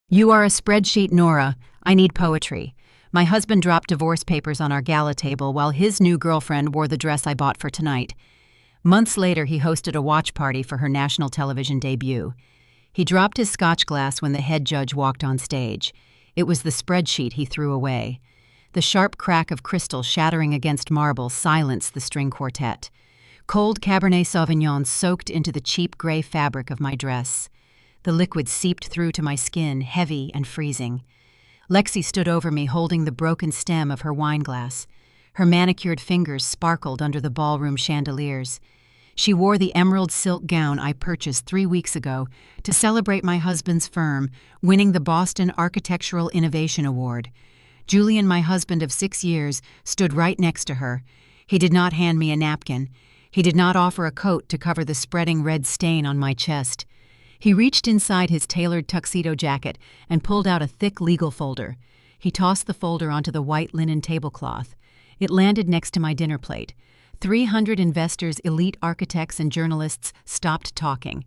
You are a spreadsheet, Nora. I need poetry. My husband dropped divorce papers on our gala table while his new girlfriend wore the dress I bought for tonight. Months later, he hosted a watch party for her national television debut. He dropped his scotch glass when the head judge walked on stage. It was the spreadsheet he threw away. The sharp crack of crystal shattering against marble silenced the string quartet. Cold Cabernet Sauvignon soaked into the cheap gray fabric of my dress. The liquid seeped through to my skin, heavy and freezing. Lexi stood over me holding the broken stem of her wine glass. Her manicured fingers sparkled under the ballroom chandeliers. She wore the emerald silk gown I purchased 3 weeks ago to celebrate my husband's firm winning the Boston Architectural Innovation Award. Julian, my husband of 6 years, stood right next to her. He did not hand me a napkin. He did not offer a coat to cover the spreading red stain on my chest. He reached inside his tailored tuxedo jacket and pulled out a thick legal folder. He tossed the folder onto the white linen tablecloth. It landed next to my dinner plate. 300 investors, elite architects, and journalists stopped talking.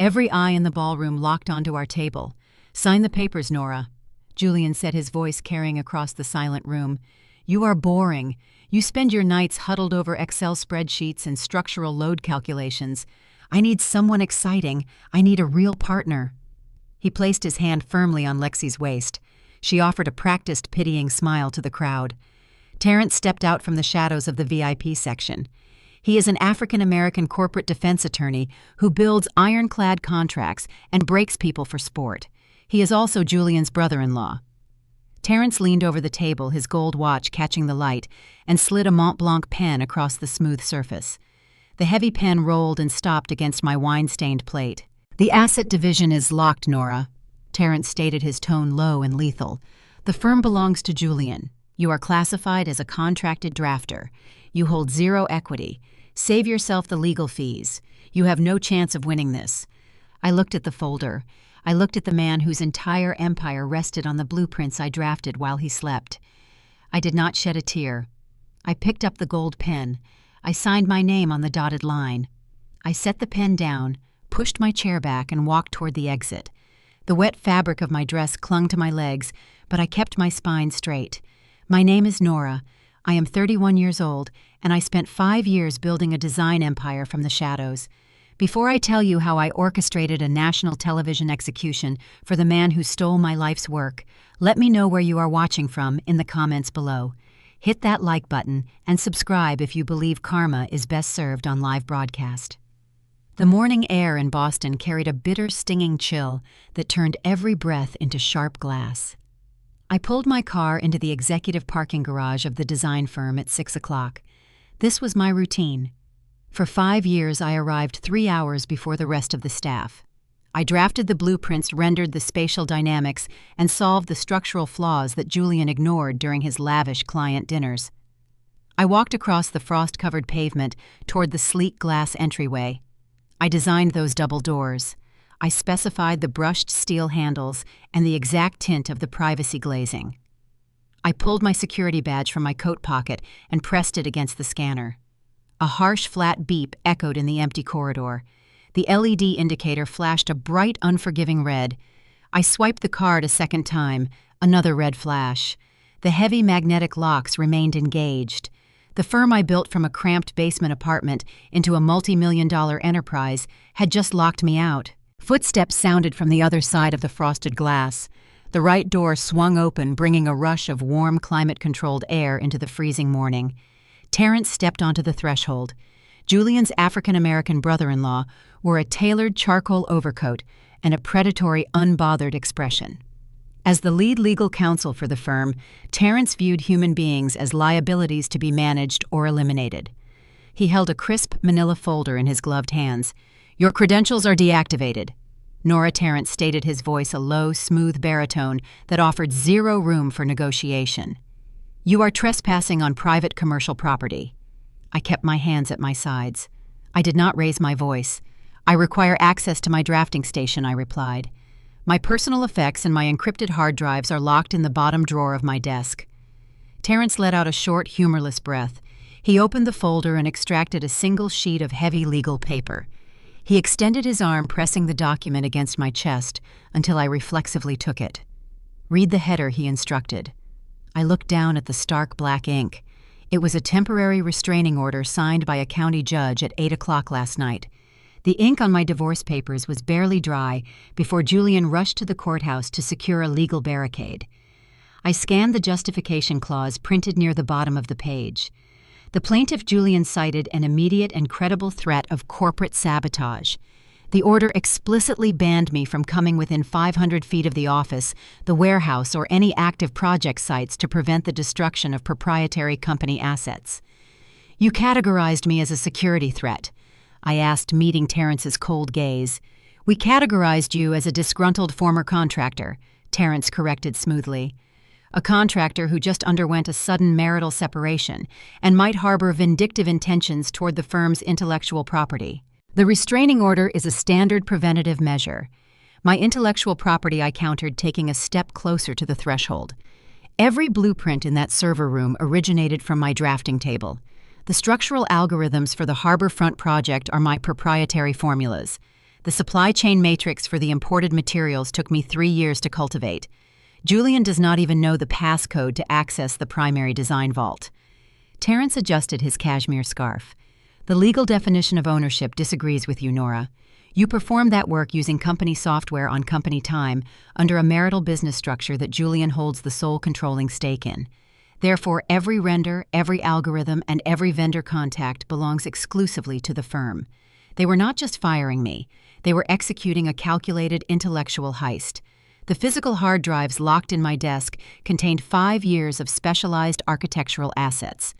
Every eye in the ballroom locked onto our table. "Sign the papers, Nora," Julian said, his voice carrying across the silent room. "You are boring. You spend your nights huddled over Excel spreadsheets and structural load calculations. I need someone exciting. I need a real partner." He placed his hand firmly on Lexi's waist. She offered a practiced, pitying smile to the crowd. Terrence stepped out from the shadows of the VIP section. He is an African-American corporate defense attorney who builds ironclad contracts and breaks people for sport. He is also Julian's brother-in-law. Terrence leaned over the table, his gold watch catching the light, and slid a Mont Blanc pen across the smooth surface. The heavy pen rolled and stopped against my wine-stained plate. "The asset division is locked, Nora," Terrence stated, his tone low and lethal. "The firm belongs to Julian. You are classified as a contracted drafter. You hold 0 equity. Save yourself the legal fees. You have no chance of winning this." I looked at the folder. I looked at the man whose entire empire rested on the blueprints I drafted while he slept. I did not shed a tear. I picked up the gold pen. I signed my name on the dotted line. I set the pen down, pushed my chair back, and walked toward the exit. The wet fabric of my dress clung to my legs, but I kept my spine straight. My name is Nora. I am 31 years old, and I spent 5 years building a design empire from the shadows. Before I tell you how I orchestrated a national television execution for the man who stole my life's work, let me know where you are watching from in the comments below. Hit that like button and subscribe if you believe karma is best served on live broadcast. The morning air in Boston carried a bitter, stinging chill that turned every breath into sharp glass. I pulled my car into the executive parking garage of the design firm at 6 o'clock. This was my routine. For 5 years, I arrived 3 hours before the rest of the staff. I drafted the blueprints, rendered the spatial dynamics, and solved the structural flaws that Julian ignored during his lavish client dinners. I walked across the frost-covered pavement toward the sleek glass entryway. I designed those double doors. I specified the brushed steel handles and the exact tint of the privacy glazing. I pulled my security badge from my coat pocket and pressed it against the scanner. A harsh, flat beep echoed in the empty corridor. The LED indicator flashed a bright, unforgiving red. I swiped the card a second time, another red flash. The heavy magnetic locks remained engaged. The firm I built from a cramped basement apartment into a multi-million-dollar enterprise had just locked me out. Footsteps sounded from the other side of the frosted glass. The right door swung open, bringing a rush of warm, climate-controlled air into the freezing morning. Terrence stepped onto the threshold. Julian's African-American brother-in-law wore a tailored charcoal overcoat and a predatory, unbothered expression. As the lead legal counsel for the firm, Terrence viewed human beings as liabilities to be managed or eliminated. He held a crisp manila folder in his gloved hands. "Your credentials are deactivated," Nora Terrence stated, his voice a low, smooth baritone that offered 0 room for negotiation. "You are trespassing on private commercial property." I kept my hands at my sides. I did not raise my voice. "I require access to my drafting station," I replied. "My personal effects and my encrypted hard drives are locked in the bottom drawer of my desk." Terrence let out a short, humorless breath. He opened the folder and extracted a single sheet of heavy legal paper. He extended his arm, pressing the document against my chest until I reflexively took it. "Read the header," he instructed. I looked down at the stark black ink. It was a temporary restraining order signed by a county judge at 8 o'clock last night. The ink on my divorce papers was barely dry before Julian rushed to the courthouse to secure a legal barricade. I scanned the justification clause printed near the bottom of the page. The plaintiff Julian cited an immediate and credible threat of corporate sabotage. The order explicitly banned me from coming within 500 feet of the office, the warehouse, or any active project sites to prevent the destruction of proprietary company assets. "You categorized me as a security threat," I asked, meeting Terrence's cold gaze. "We categorized you as a disgruntled former contractor," Terrence corrected smoothly. "A contractor who just underwent a sudden marital separation and might harbor vindictive intentions toward the firm's intellectual property. The restraining order is a standard preventative measure. My intellectual property I countered, taking a step closer to the threshold. Every blueprint in that server room originated from my drafting table. The structural algorithms for the Harbor Front project are my proprietary formulas. The supply chain matrix for the imported materials took me 3 years to cultivate. Julian does not even know the passcode to access the primary design vault." Terrence adjusted his cashmere scarf. "The legal definition of ownership disagrees with you, Nora. You performed that work using company software on company time under a marital business structure that Julian holds the sole controlling stake in. Therefore, every render, every algorithm, and every vendor contact belongs exclusively to the firm. They were not just firing me. They were executing a calculated intellectual heist. The physical hard drives locked in my desk contained 5 years of specialized architectural assets.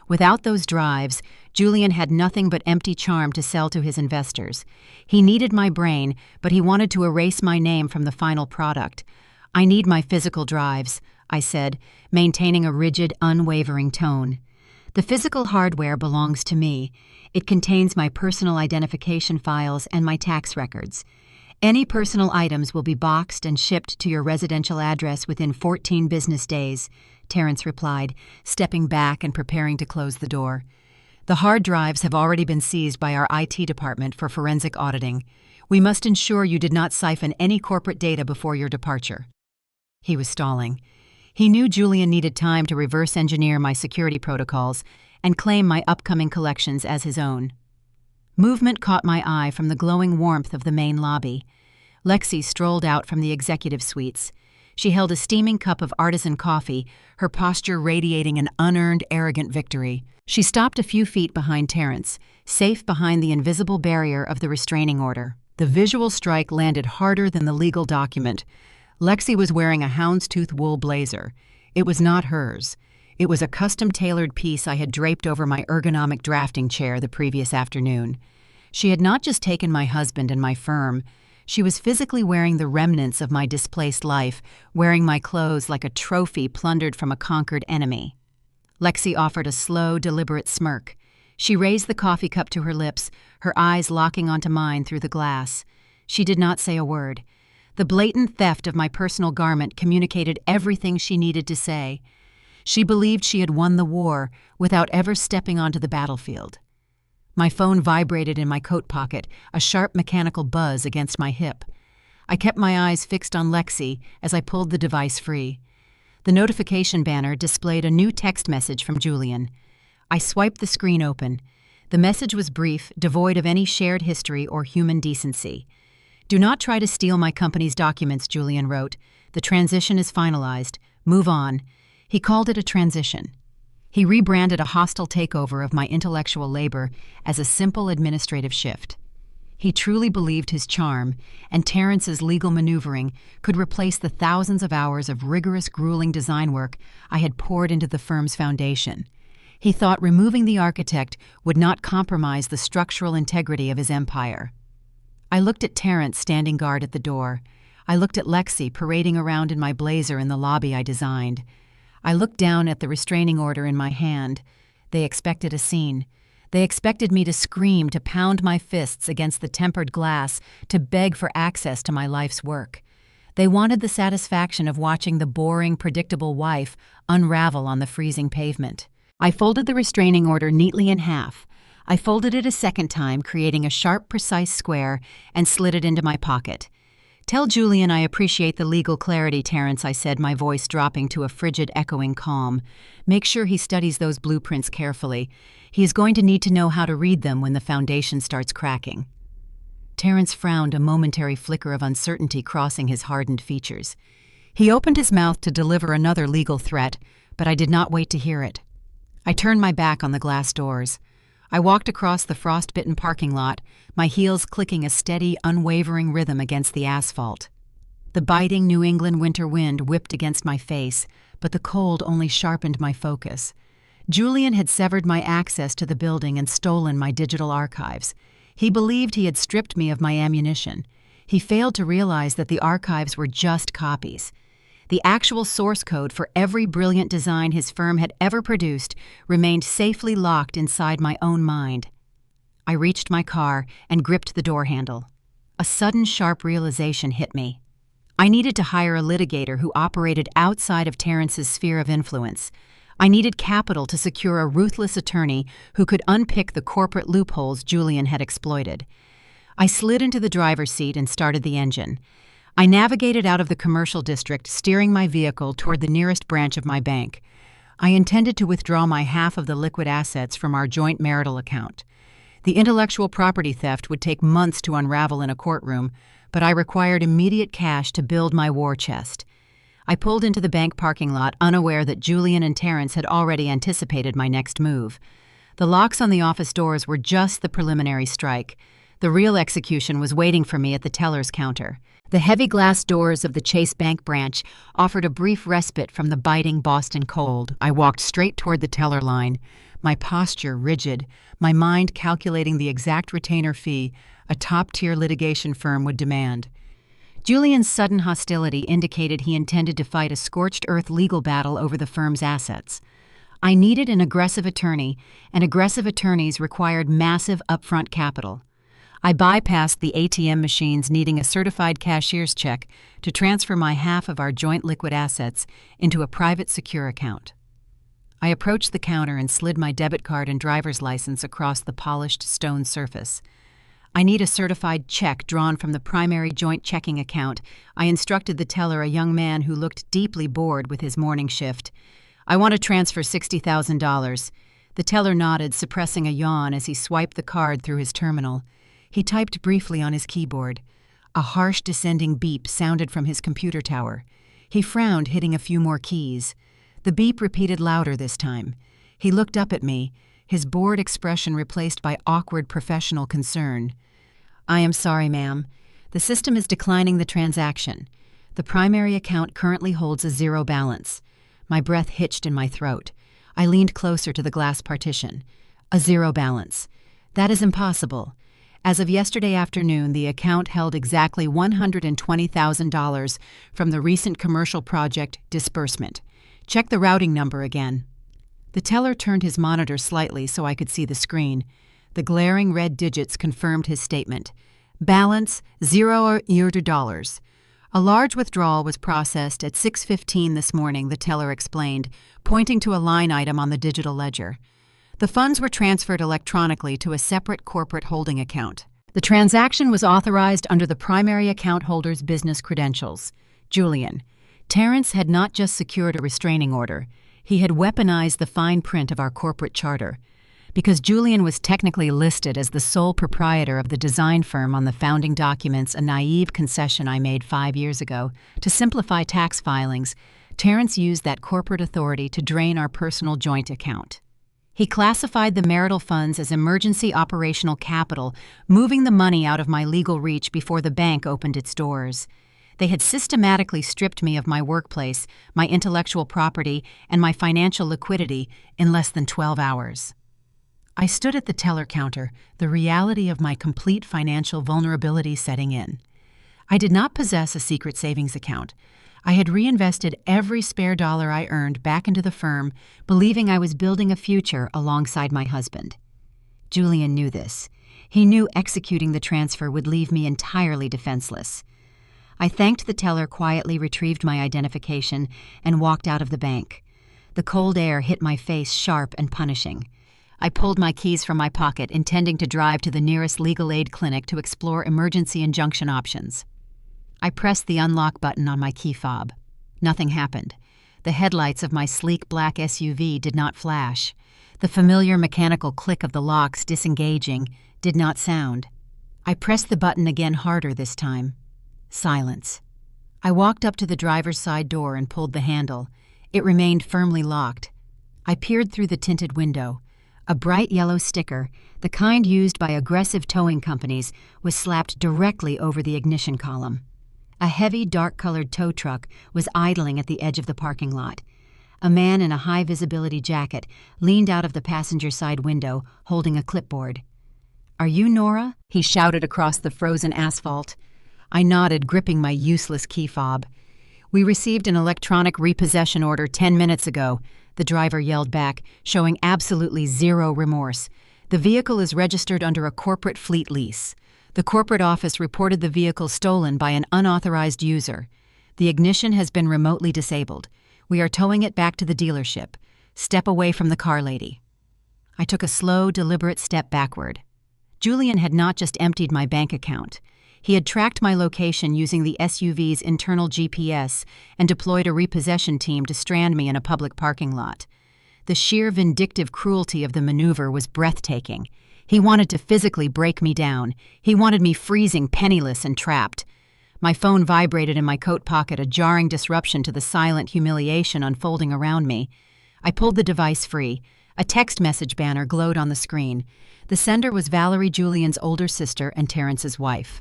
Without those drives, Julian had nothing but empty charm to sell to his investors. He needed my brain, but he wanted to erase my name from the final product. I need my physical drives," I said, maintaining a rigid, unwavering tone. "The physical hardware belongs to me. It contains my personal identification files and my tax records. Any personal items will be boxed and shipped to your residential address within 14 business days," Terrence replied, stepping back and preparing to close the door. "The hard drives have already been seized by our IT department for forensic auditing. We must ensure you did not siphon any corporate data before your departure." He was stalling. He knew Julian needed time to reverse engineer my security protocols and claim my upcoming collections as his own. Movement caught my eye from the glowing warmth of the main lobby. Lexi strolled out from the executive suites. She held a steaming cup of artisan coffee, her posture radiating an unearned, arrogant victory. She stopped a few feet behind Terrence, safe behind the invisible barrier of the restraining order. The visual strike landed harder than the legal document. Lexi was wearing a houndstooth wool blazer. It was not hers. It was a custom-tailored piece I had draped over my ergonomic drafting chair the previous afternoon. She had not just taken my husband and my firm. She was physically wearing the remnants of my displaced life, wearing my clothes like a trophy plundered from a conquered enemy. Lexi offered a slow, deliberate smirk. She raised the coffee cup to her lips, her eyes locking onto mine through the glass. She did not say a word. The blatant theft of my personal garment communicated everything she needed to say. She believed she had won the war without ever stepping onto the battlefield. My phone vibrated in my coat pocket, a sharp mechanical buzz against my hip. I kept my eyes fixed on Lexi as I pulled the device free. The notification banner displayed a new text message from Julian. I swiped the screen open. The message was brief, devoid of any shared history or human decency. "Do not try to steal my company's documents," Julian wrote. "The transition is finalized. Move on." He called it a transition. He rebranded a hostile takeover of my intellectual labor as a simple administrative shift. He truly believed his charm and Terrence's legal maneuvering could replace the thousands of hours of rigorous, grueling design work I had poured into the firm's foundation. He thought removing the architect would not compromise the structural integrity of his empire. I looked at Terrence standing guard at the door. I looked at Lexi parading around in my blazer in the lobby I designed. I looked down at the restraining order in my hand. They expected a scene. They expected me to scream, to pound my fists against the tempered glass, to beg for access to my life's work. They wanted the satisfaction of watching the boring, predictable wife unravel on the freezing pavement. I folded the restraining order neatly in half. I folded it a second time, creating a sharp, precise square, and slid it into my pocket. "Tell Julian I appreciate the legal clarity, Terrence," I said, my voice dropping to a frigid, echoing calm. "Make sure he studies those blueprints carefully. He is going to need to know how to read them when the foundation starts cracking." Terrence frowned, a momentary flicker of uncertainty crossing his hardened features. He opened his mouth to deliver another legal threat, but I did not wait to hear it. I turned my back on the glass doors. I walked across the frost-bitten parking lot, my heels clicking a steady, unwavering rhythm against the asphalt. The biting New England winter wind whipped against my face, but the cold only sharpened my focus. Julian had severed my access to the building and stolen my digital archives. He believed he had stripped me of my ammunition. He failed to realize that the archives were just copies. The actual source code for every brilliant design his firm had ever produced remained safely locked inside my own mind. I reached my car and gripped the door handle. A sudden, sharp realization hit me. I needed to hire a litigator who operated outside of Terrence's sphere of influence. I needed capital to secure a ruthless attorney who could unpick the corporate loopholes Julian had exploited. I slid into the driver's seat and started the engine. I navigated out of the commercial district, steering my vehicle toward the nearest branch of my bank. I intended to withdraw my half of the liquid assets from our joint marital account. The intellectual property theft would take months to unravel in a courtroom, but I required immediate cash to build my war chest. I pulled into the bank parking lot, unaware that Julian and Terrence had already anticipated my next move. The locks on the office doors were just the preliminary strike. The real execution was waiting for me at the teller's counter. The heavy glass doors of the Chase Bank branch offered a brief respite from the biting Boston cold. I walked straight toward the teller line, my posture rigid, my mind calculating the exact retainer fee a top-tier litigation firm would demand. Julian's sudden hostility indicated he intended to fight a scorched-earth legal battle over the firm's assets. I needed an aggressive attorney, and aggressive attorneys required massive upfront capital. I bypassed the ATM machines, needing a certified cashier's check to transfer my half of our joint liquid assets into a private secure account. I approached the counter and slid my debit card and driver's license across the polished stone surface. "I need a certified check drawn from the primary joint checking account," I instructed the teller, a young man who looked deeply bored with his morning shift. "I want to transfer $60,000. The teller nodded, suppressing a yawn as he swiped the card through his terminal. He typed briefly on his keyboard. A harsh descending beep sounded from his computer tower. He frowned, hitting a few more keys. The beep repeated louder this time. He looked up at me, his bored expression replaced by awkward professional concern. "I am sorry, ma'am. The system is declining the transaction. The primary account currently holds a zero balance." My breath hitched in my throat. I leaned closer to the glass partition. "A zero balance. That is impossible. As of yesterday afternoon, the account held exactly $120,000 from the recent commercial project disbursement. Check the routing number again." The teller turned his monitor slightly so I could see the screen. The glaring red digits confirmed his statement. "Balance $0. A large withdrawal was processed at 6:15 this morning," the teller explained, pointing to a line item on the digital ledger. The funds were transferred electronically to a separate corporate holding account. The transaction was authorized under the primary account holder's business credentials. Julian. Terrence had not just secured a restraining order. He had weaponized the fine print of our corporate charter. Because Julian was technically listed as the sole proprietor of the design firm on the founding documents, a naive concession I made 5 years ago, to simplify tax filings, Terrence used that corporate authority to drain our personal joint account. He classified the marital funds as emergency operational capital, moving the money out of my legal reach before the bank opened its doors. They had systematically stripped me of my workplace, my intellectual property, and my financial liquidity in less than 12 hours. I stood at the teller counter, the reality of my complete financial vulnerability setting in. I did not possess a secret savings account. I had reinvested every spare dollar I earned back into the firm, believing I was building a future alongside my husband. Julian knew this. He knew executing the transfer would leave me entirely defenseless. I thanked the teller, quietly retrieved my identification, and walked out of the bank. The cold air hit my face, sharp and punishing. I pulled my keys from my pocket, intending to drive to the nearest legal aid clinic to explore emergency injunction options. I pressed the unlock button on my key fob. Nothing happened. The headlights of my sleek black SUV did not flash. The familiar mechanical click of the locks disengaging did not sound. I pressed the button again, harder this time. Silence. I walked up to the driver's side door and pulled the handle. It remained firmly locked. I peered through the tinted window. A bright yellow sticker, the kind used by aggressive towing companies, was slapped directly over the ignition column. A heavy, dark-colored tow truck was idling at the edge of the parking lot. A man in a high-visibility jacket leaned out of the passenger side window, holding a clipboard. "Are you Nora?" he shouted across the frozen asphalt. I nodded, gripping my useless key fob. "We received an electronic repossession order 10 minutes ago," the driver yelled back, showing absolutely zero remorse. "The vehicle is registered under a corporate fleet lease. The corporate office reported the vehicle stolen by an unauthorized user. The ignition has been remotely disabled. We are towing it back to the dealership. Step away from the car, lady." I took a slow, deliberate step backward. Julian had not just emptied my bank account. He had tracked my location using the SUV's internal GPS and deployed a repossession team to strand me in a public parking lot. The sheer vindictive cruelty of the maneuver was breathtaking. He wanted to physically break me down. He wanted me freezing, penniless, and trapped. My phone vibrated in my coat pocket, a jarring disruption to the silent humiliation unfolding around me. I pulled the device free. A text message banner glowed on the screen. The sender was Valerie, Julian's older sister and Terrence's wife.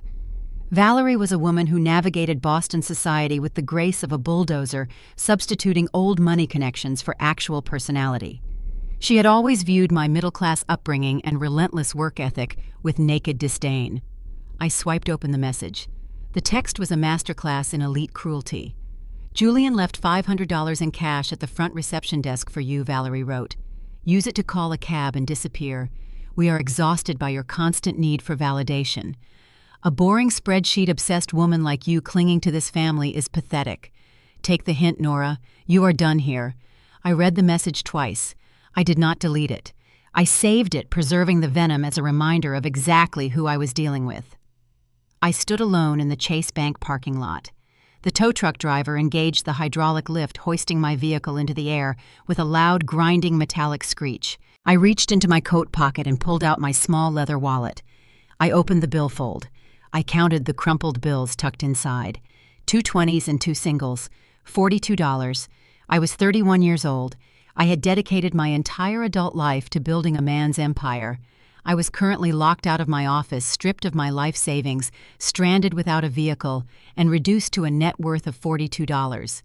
Valerie was a woman who navigated Boston society with the grace of a bulldozer, substituting old money connections for actual personality. She had always viewed my middle-class upbringing and relentless work ethic with naked disdain. I swiped open the message. The text was a masterclass in elite cruelty. "Julian left $500 in cash at the front reception desk for you," Valerie wrote. "Use it to call a cab and disappear. We are exhausted by your constant need for validation. A boring spreadsheet-obsessed woman like you clinging to this family is pathetic. Take the hint, Nora. You are done here." I read the message twice. I did not delete it. I saved it, preserving the venom as a reminder of exactly who I was dealing with. I stood alone in the Chase Bank parking lot. The tow truck driver engaged the hydraulic lift, hoisting my vehicle into the air with a loud, grinding metallic screech. I reached into my coat pocket and pulled out my small leather wallet. I opened the billfold. I counted the crumpled bills tucked inside. 2 20s and 2 singles. $42. I was 31 years old. I had dedicated my entire adult life to building a man's empire. I was currently locked out of my office, stripped of my life savings, stranded without a vehicle, and reduced to a net worth of $42.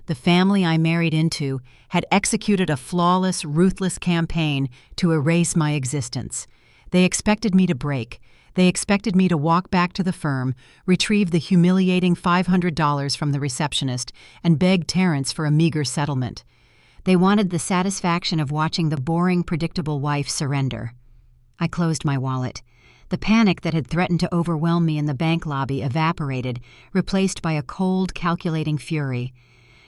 The family I married into had executed a flawless, ruthless campaign to erase my existence. They expected me to break. They expected me to walk back to the firm, retrieve the humiliating $500 from the receptionist, and beg Terrence for a meager settlement. They wanted the satisfaction of watching the boring, predictable wife surrender. I closed my wallet. The panic that had threatened to overwhelm me in the bank lobby evaporated, replaced by a cold, calculating fury.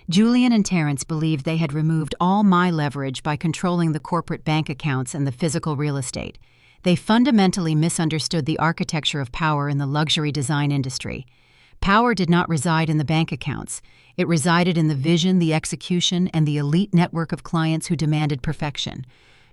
Julian and Terrence believed they had removed all my leverage by controlling the corporate bank accounts and the physical real estate. They fundamentally misunderstood the architecture of power in the luxury design industry. Power did not reside in the bank accounts. It resided in the vision, the execution, and the elite network of clients who demanded perfection.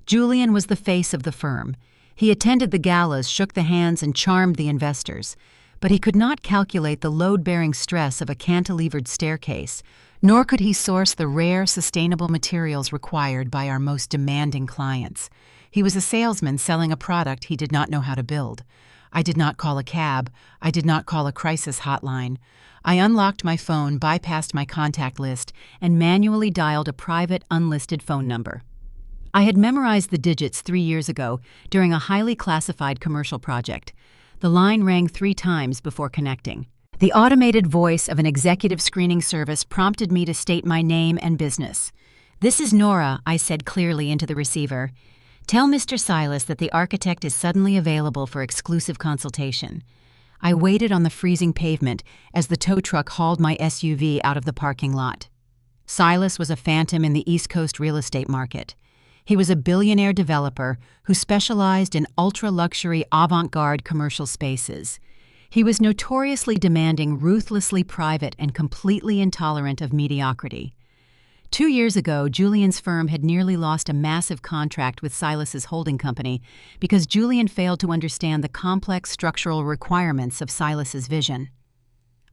Julian was the face of the firm. He attended the galas, shook the hands, and charmed the investors. But he could not calculate the load-bearing stress of a cantilevered staircase, nor could he source the rare, sustainable materials required by our most demanding clients. He was a salesman selling a product he did not know how to build. I did not call a cab. I did not call a crisis hotline. I unlocked my phone, bypassed my contact list, and manually dialed a private, unlisted phone number. I had memorized the digits 3 years ago during a highly classified commercial project. The line rang 3 times before connecting. The automated voice of an executive screening service prompted me to state my name and business. "This is Nora," I said clearly into the receiver. "Tell Mr. Silas that the architect is suddenly available for exclusive consultation." I waited on the freezing pavement as the tow truck hauled my SUV out of the parking lot. Silas was a phantom in the East Coast real estate market. He was a billionaire developer who specialized in ultra-luxury avant-garde commercial spaces. He was notoriously demanding, ruthlessly private, and completely intolerant of mediocrity. 2 years ago, Julian's firm had nearly lost a massive contract with Silas's holding company because Julian failed to understand the complex structural requirements of Silas's vision.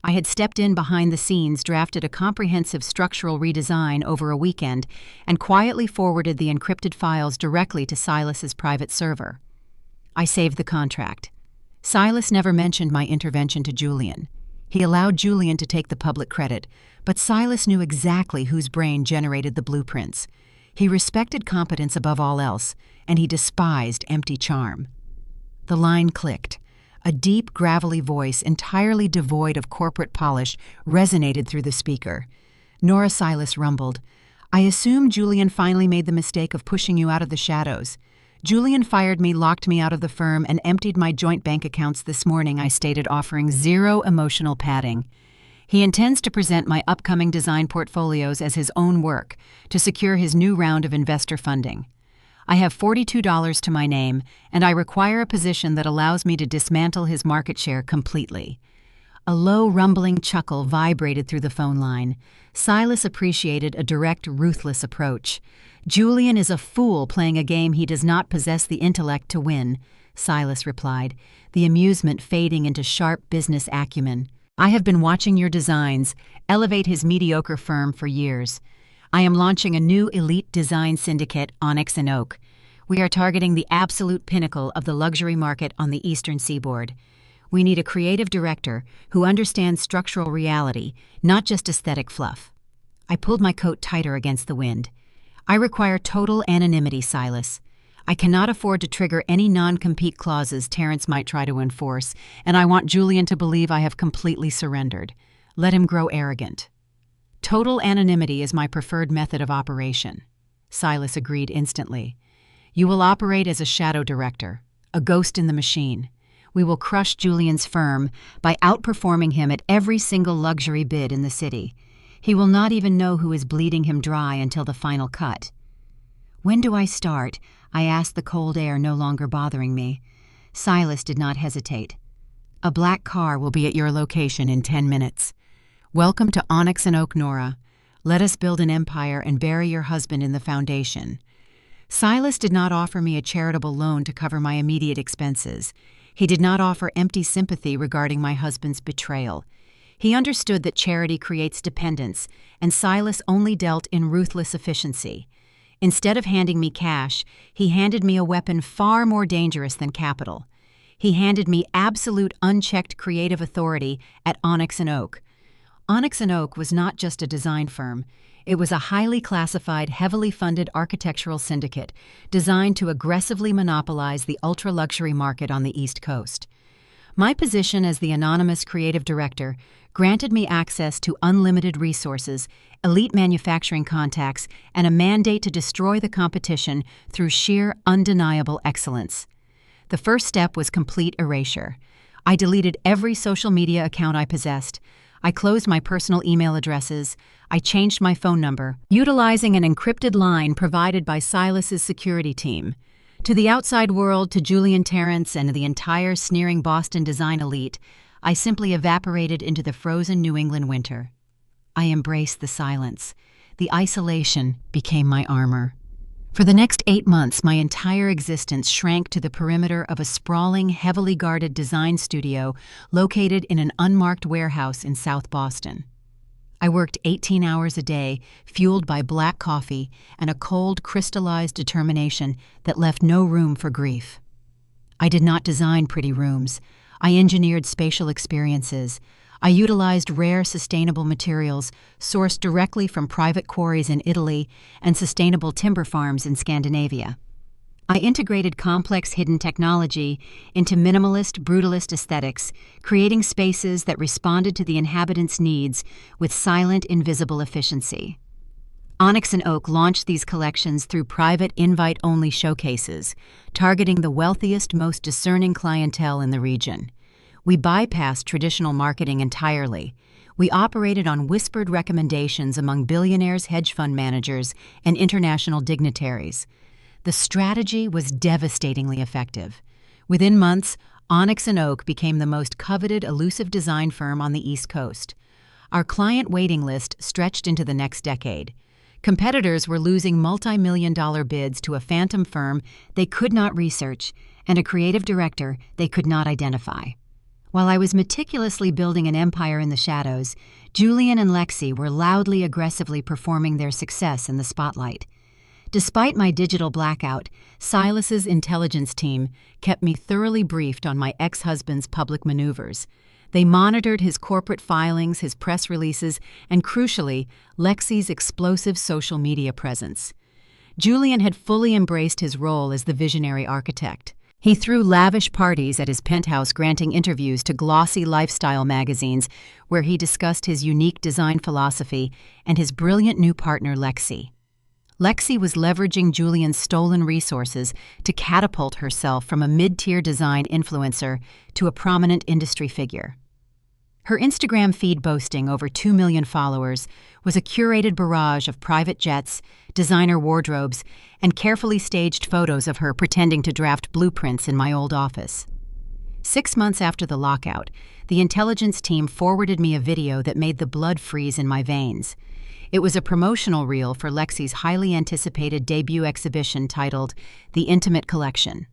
I had stepped in behind the scenes, drafted a comprehensive structural redesign over a weekend, and quietly forwarded the encrypted files directly to Silas's private server. I saved the contract. Silas never mentioned my intervention to Julian. He allowed Julian to take the public credit, but Silas knew exactly whose brain generated the blueprints. He respected competence above all else, and he despised empty charm. The line clicked. A deep, gravelly voice, entirely devoid of corporate polish, resonated through the speaker. Nora, Silas rumbled, "I assume Julian finally made the mistake of pushing you out of the shadows. Julian fired me, locked me out of the firm, and emptied my joint bank accounts this morning," I stated, offering zero emotional padding. "He intends to present my upcoming design portfolios as his own work to secure his new round of investor funding. I have $42 to my name, and I require a position that allows me to dismantle his market share completely." A low, rumbling chuckle vibrated through the phone line. Silas appreciated a direct, ruthless approach. "Julian is a fool playing a game he does not possess the intellect to win," Silas replied, the amusement fading into sharp business acumen. "I have been watching your designs elevate his mediocre firm for years. I am launching a new elite design syndicate, Onyx and Oak. We are targeting the absolute pinnacle of the luxury market on the eastern seaboard. We need a creative director who understands structural reality, not just aesthetic fluff." I pulled my coat tighter against the wind. "I require total anonymity, Silas. I cannot afford to trigger any non-compete clauses Terrence might try to enforce, and I want Julian to believe I have completely surrendered. Let him grow arrogant." "Total anonymity is my preferred method of operation," Silas agreed instantly. "You will operate as a shadow director, a ghost in the machine. We will crush Julian's firm by outperforming him at every single luxury bid in the city. He will not even know who is bleeding him dry until the final cut." "When do I start?" I asked, the cold air no longer bothering me. Silas did not hesitate. "A black car will be at your location in 10 minutes. Welcome to Onyx and Oak, Nora. Let us build an empire and bury your husband in the foundation." Silas did not offer me a charitable loan to cover my immediate expenses. He did not offer empty sympathy regarding my husband's betrayal. He understood that charity creates dependence, and Silas only dealt in ruthless efficiency. Instead of handing me cash, he handed me a weapon far more dangerous than capital. He handed me absolute unchecked creative authority at Onyx and Oak. Onyx and Oak was not just a design firm. It was a highly classified, heavily funded architectural syndicate designed to aggressively monopolize the ultra-luxury market on the East Coast. My position as the anonymous creative director granted me access to unlimited resources, elite manufacturing contacts, and a mandate to destroy the competition through sheer, undeniable excellence. The first step was complete erasure. I deleted every social media account I possessed. I closed my personal email addresses. I changed my phone number, utilizing an encrypted line provided by Silas's security team. To the outside world, to Julian, Terrence, and the entire sneering Boston design elite, I simply evaporated into the frozen New England winter. I embraced the silence. The isolation became my armor. For the next 8 months, my entire existence shrank to the perimeter of a sprawling, heavily guarded design studio located in an unmarked warehouse in South Boston. I worked 18 hours a day, fueled by black coffee and a cold, crystallized determination that left no room for grief. I did not design pretty rooms. I engineered spatial experiences. I utilized rare, sustainable materials sourced directly from private quarries in Italy and sustainable timber farms in Scandinavia. I integrated complex hidden technology into minimalist, brutalist aesthetics, creating spaces that responded to the inhabitants' needs with silent, invisible efficiency. Onyx and Oak launched these collections through private, invite-only showcases, targeting the wealthiest, most discerning clientele in the region. We bypassed traditional marketing entirely. We operated on whispered recommendations among billionaires, hedge fund managers, and international dignitaries. The strategy was devastatingly effective. Within months, Onyx and Oak became the most coveted elusive design firm on the East Coast. Our client waiting list stretched into the next decade. Competitors were losing multi-million-dollar bids to a phantom firm they could not research and a creative director they could not identify. While I was meticulously building an empire in the shadows, Julian and Lexi were loudly, aggressively performing their success in the spotlight. Despite my digital blackout, Silas's intelligence team kept me thoroughly briefed on my ex-husband's public maneuvers. They monitored his corporate filings, his press releases, and crucially, Lexi's explosive social media presence. Julian had fully embraced his role as the visionary architect. He threw lavish parties at his penthouse, granting interviews to glossy lifestyle magazines where he discussed his unique design philosophy and his brilliant new partner, Lexi. Lexi was leveraging Julian's stolen resources to catapult herself from a mid-tier design influencer to a prominent industry figure. Her Instagram feed, boasting over 2 million followers, was a curated barrage of private jets, designer wardrobes, and carefully staged photos of her pretending to draft blueprints in my old office. 6 months after the lockout, the intelligence team forwarded me a video that made the blood freeze in my veins. It was a promotional reel for Lexi's highly anticipated debut exhibition titled The Intimate Collection.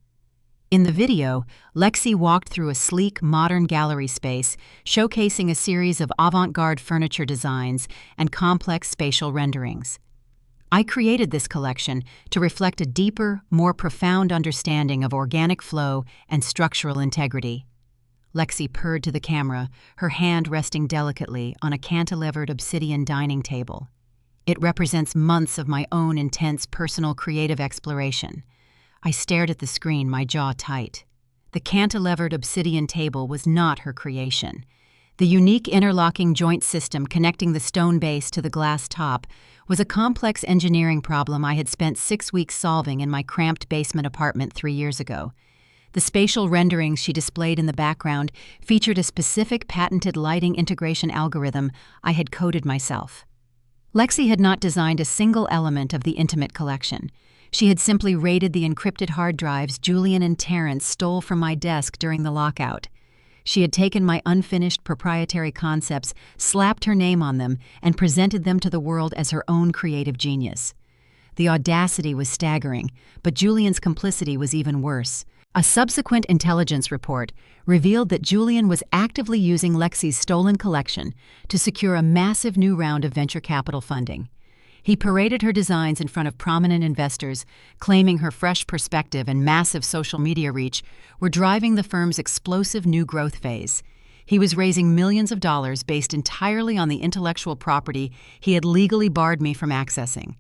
In the video, Lexi walked through a sleek, modern gallery space, showcasing a series of avant-garde furniture designs and complex spatial renderings. I created this collection to reflect a deeper, more profound understanding of organic flow and structural integrity. Lexi purred to the camera, her hand resting delicately on a cantilevered obsidian dining table. It represents months of my own intense personal creative exploration. I stared at the screen, my jaw tight. The cantilevered obsidian table was not her creation. The unique interlocking joint system connecting the stone base to the glass top was a complex engineering problem I had spent 6 weeks solving in my cramped basement apartment 3 years ago. The spatial renderings she displayed in the background featured a specific patented lighting integration algorithm I had coded myself. Lexi had not designed a single element of the intimate collection. She had simply raided the encrypted hard drives Julian and Terrence stole from my desk during the lockout. She had taken my unfinished proprietary concepts, slapped her name on them, and presented them to the world as her own creative genius. The audacity was staggering, but Julian's complicity was even worse. A subsequent intelligence report revealed that Julian was actively using Lexi's stolen collection to secure a massive new round of venture capital funding. He paraded her designs in front of prominent investors, claiming her fresh perspective and massive social media reach were driving the firm's explosive new growth phase. He was raising millions of dollars based entirely on the intellectual property he had legally barred me from accessing.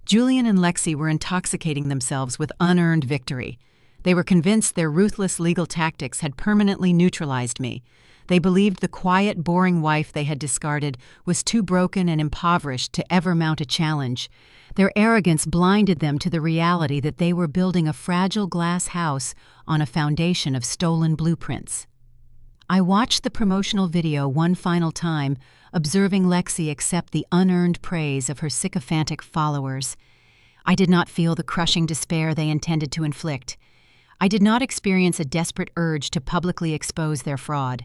Julian and Lexi were intoxicating themselves with unearned victory. They were convinced their ruthless legal tactics had permanently neutralized me. They believed the quiet, boring wife they had discarded was too broken and impoverished to ever mount a challenge. Their arrogance blinded them to the reality that they were building a fragile glass house on a foundation of stolen blueprints. I watched the promotional video one final time, observing Lexi accept the unearned praise of her sycophantic followers. I did not feel the crushing despair they intended to inflict. I did not experience a desperate urge to publicly expose their fraud.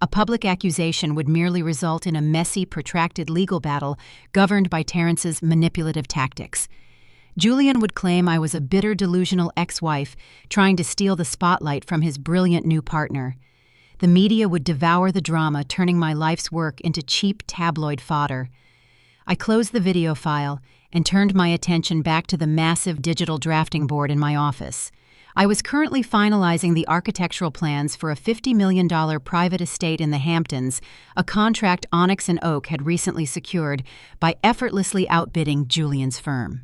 A public accusation would merely result in a messy, protracted legal battle governed by Terrence's manipulative tactics. Julian would claim I was a bitter, delusional ex-wife trying to steal the spotlight from his brilliant new partner. The media would devour the drama, turning my life's work into cheap tabloid fodder. I closed the video file and turned my attention back to the massive digital drafting board in my office. I was currently finalizing the architectural plans for a $50 million private estate in the Hamptons, a contract Onyx and Oak had recently secured by effortlessly outbidding Julian's firm.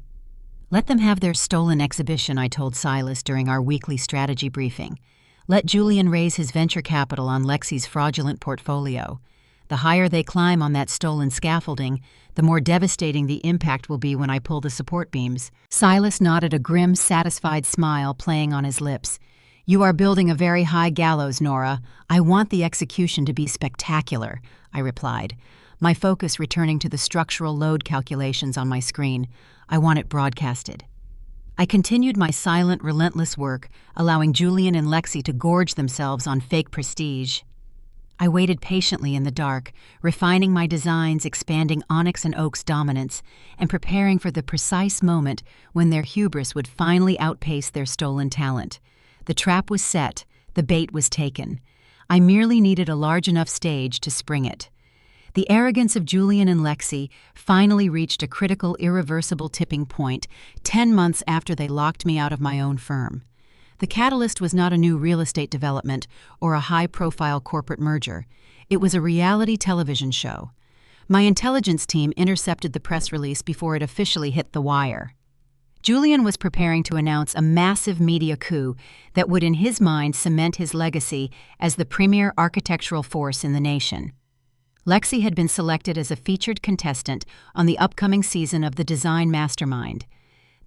Let them have their stolen exhibition, I told Silas during our weekly strategy briefing. Let Julian raise his venture capital on Lexi's fraudulent portfolio. The higher they climb on that stolen scaffolding, the more devastating the impact will be when I pull the support beams. Silas nodded, a grim, satisfied smile playing on his lips. You are building a very high gallows, Nora. I want the execution to be spectacular, I replied, my focus returning to the structural load calculations on my screen. I want it broadcasted. I continued my silent, relentless work, allowing Julian and Lexi to gorge themselves on fake prestige. I waited patiently in the dark, refining my designs, expanding Onyx and Oak's dominance, and preparing for the precise moment when their hubris would finally outpace their stolen talent. The trap was set, the bait was taken. I merely needed a large enough stage to spring it. The arrogance of Julian and Lexi finally reached a critical, irreversible tipping point 10 months after they locked me out of my own firm. The catalyst was not a new real estate development or a high-profile corporate merger. It was a reality television show. My intelligence team intercepted the press release before it officially hit the wire. Julian was preparing to announce a massive media coup that would in his mind cement his legacy as the premier architectural force in the nation. Lexi had been selected as a featured contestant on the upcoming season of the Design Mastermind.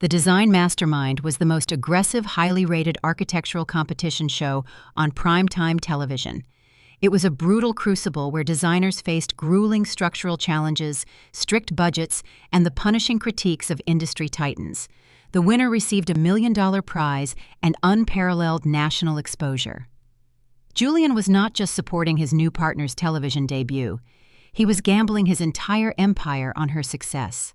The Design Mastermind was the most aggressive, highly rated architectural competition show on primetime television. It was a brutal crucible where designers faced grueling structural challenges, strict budgets, and the punishing critiques of industry titans. The winner received $1 million prize and unparalleled national exposure. Julian was not just supporting his new partner's television debut. He was gambling his entire empire on her success.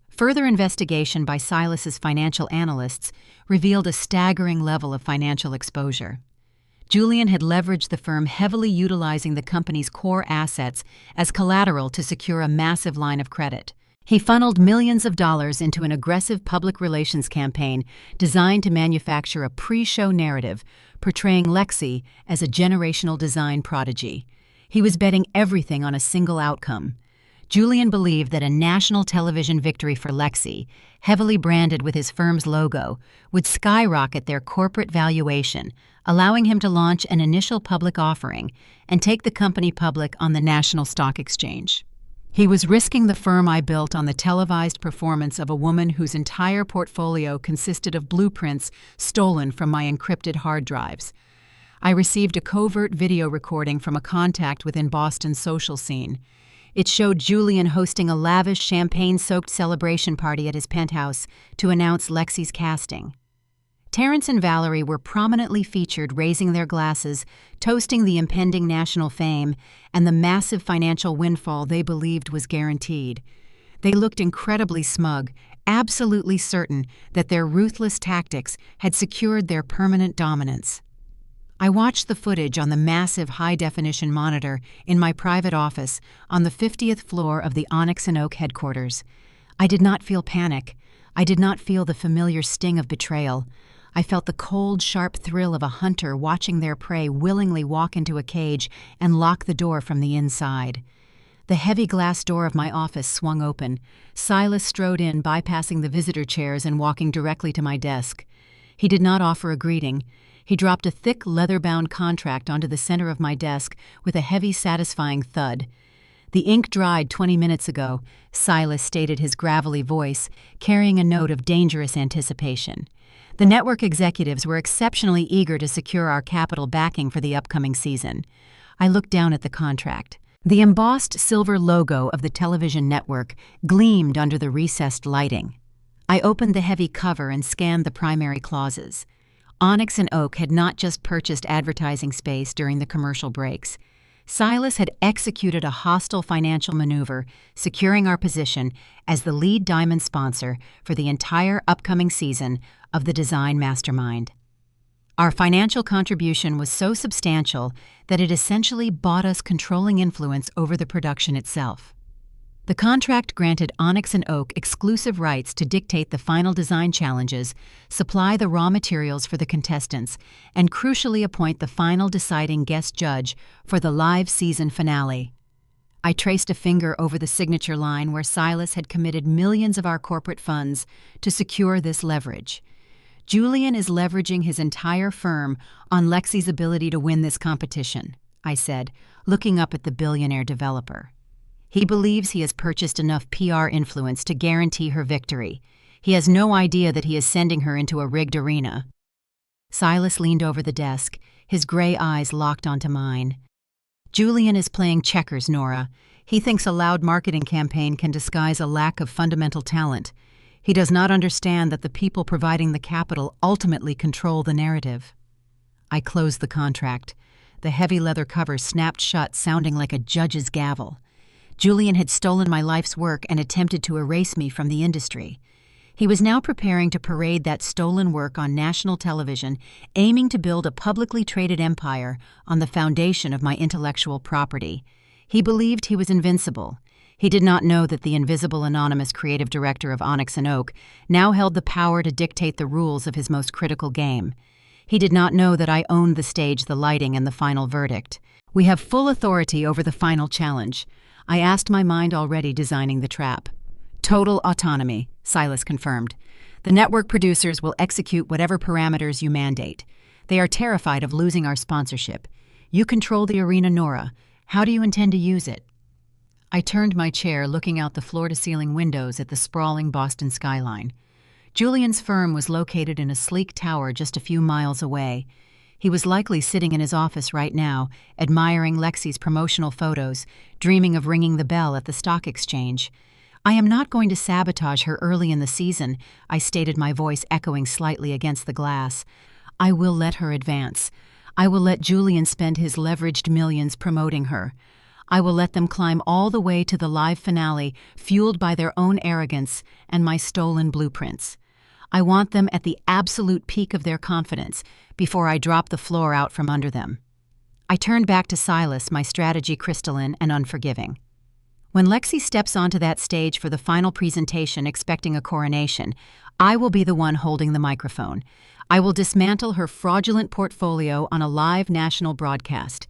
Further investigation by Silas's financial analysts revealed a staggering level of financial exposure. Julian had leveraged the firm, heavily utilizing the company's core assets as collateral to secure a massive line of credit. He funneled millions of dollars into an aggressive public relations campaign designed to manufacture a pre-show narrative portraying Lexi as a generational design prodigy. He was betting everything on a single outcome. Julian believed that a national television victory for Lexi, heavily branded with his firm's logo, would skyrocket their corporate valuation, allowing him to launch an initial public offering and take the company public on the National Stock Exchange. He was risking the firm I built on the televised performance of a woman whose entire portfolio consisted of blueprints stolen from my encrypted hard drives. I received a covert video recording from a contact within Boston's social scene. It showed Julian hosting a lavish champagne-soaked celebration party at his penthouse to announce Lexi's casting. Terrence and Valerie were prominently featured, raising their glasses, toasting the impending national fame and the massive financial windfall they believed was guaranteed. They looked incredibly smug, absolutely certain that their ruthless tactics had secured their permanent dominance. I watched the footage on the massive high-definition monitor in my private office on the 50th floor of the Onyx and Oak headquarters. I did not feel panic. I did not feel the familiar sting of betrayal. I felt the cold, sharp thrill of a hunter watching their prey willingly walk into a cage and lock the door from the inside. The heavy glass door of my office swung open. Silas strode in, bypassing the visitor chairs and walking directly to my desk. He did not offer a greeting. He dropped a thick, leather-bound contract onto the center of my desk with a heavy, satisfying thud. "The ink dried 20 minutes ago," Silas stated, his gravelly voice carrying a note of dangerous anticipation. The network executives were exceptionally eager to secure our capital backing for the upcoming season. I looked down at the contract. The embossed silver logo of the television network gleamed under the recessed lighting. I opened the heavy cover and scanned the primary clauses. Onyx and Oak had not just purchased advertising space during the commercial breaks. Silas had executed a hostile financial maneuver, securing our position as the lead diamond sponsor for the entire upcoming season of the Design Mastermind. Our financial contribution was so substantial that it essentially bought us controlling influence over the production itself. The contract granted Onyx and Oak exclusive rights to dictate the final design challenges, supply the raw materials for the contestants, and crucially appoint the final deciding guest judge for the live season finale. I traced a finger over the signature line where Silas had committed millions of our corporate funds to secure this leverage. Julian is leveraging his entire firm on Lexi's ability to win this competition, I said, looking up at the billionaire developer. He believes he has purchased enough PR influence to guarantee her victory. He has no idea that he is sending her into a rigged arena. Silas leaned over the desk, his gray eyes locked onto mine. Julian is playing checkers, Nora. He thinks a loud marketing campaign can disguise a lack of fundamental talent. He does not understand that the people providing the capital ultimately control the narrative. I closed the contract. The heavy leather cover snapped shut, sounding like a judge's gavel. Julian had stolen my life's work and attempted to erase me from the industry. He was now preparing to parade that stolen work on national television, aiming to build a publicly traded empire on the foundation of my intellectual property. He believed he was invincible. He did not know that the invisible anonymous creative director of Onyx and Oak now held the power to dictate the rules of his most critical game. He did not know that I owned the stage, the lighting, and the final verdict. We have full authority over the final challenge. I asked my mind, already designing the trap. Total autonomy, Silas confirmed. The network producers will execute whatever parameters you mandate. They are terrified of losing our sponsorship. You control the arena, Nora. How do you intend to use it? I turned my chair, looking out the floor-to-ceiling windows at the sprawling Boston skyline. Julian's firm was located in a sleek tower just a few miles away. He was likely sitting in his office right now, admiring Lexi's promotional photos, dreaming of ringing the bell at the stock exchange. I am not going to sabotage her early in the season, I stated, my voice echoing slightly against the glass. I will let her advance. I will let Julian spend his leveraged millions promoting her. I will let them climb all the way to the live finale, fueled by their own arrogance and my stolen blueprints. I want them at the absolute peak of their confidence before I drop the floor out from under them. I turned back to Silas, my strategy crystalline and unforgiving. When Lexi steps onto that stage for the final presentation expecting a coronation, I will be the one holding the microphone. I will dismantle her fraudulent portfolio on a live national broadcast.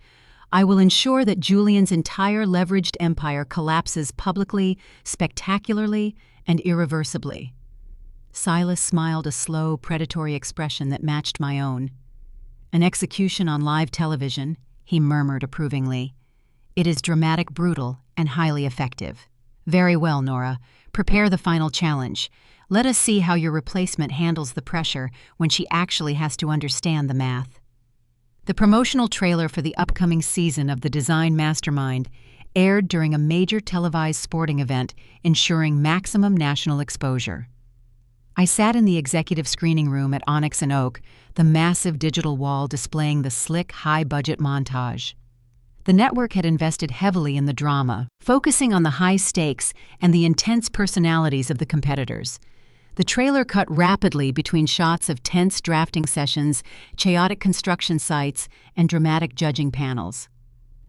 I will ensure that Julian's entire leveraged empire collapses publicly, spectacularly, and irreversibly. Silas smiled, a slow, predatory expression that matched my own. An execution on live television, he murmured approvingly. It is dramatic, brutal, and highly effective. Very well, Nora. Prepare the final challenge. Let us see how your replacement handles the pressure when she actually has to understand the math. The promotional trailer for the upcoming season of The Design Mastermind aired during a major televised sporting event, ensuring maximum national exposure. I sat in the executive screening room at Onyx and Oak, the massive digital wall displaying the slick, high-budget montage. The network had invested heavily in the drama, focusing on the high stakes and the intense personalities of the competitors. The trailer cut rapidly between shots of tense drafting sessions, chaotic construction sites, and dramatic judging panels.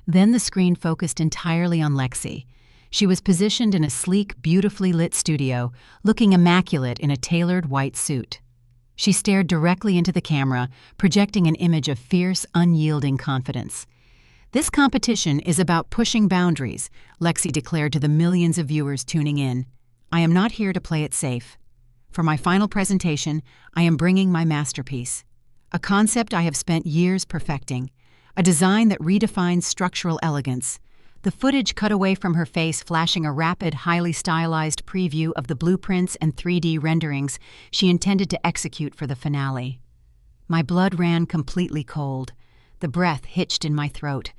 Then the screen focused entirely on Lexi. She was positioned in a sleek, beautifully lit studio, looking immaculate in a tailored white suit. She stared directly into the camera, projecting an image of fierce, unyielding confidence. This competition is about pushing boundaries, Lexi declared to the millions of viewers tuning in. I am not here to play it safe. For my final presentation, I am bringing my masterpiece. A concept I have spent years perfecting. A design that redefines structural elegance. The footage cut away from her face, flashing a rapid, highly stylized preview of the blueprints and 3D renderings she intended to execute for the finale. My blood ran completely cold. The breath hitched in my throat.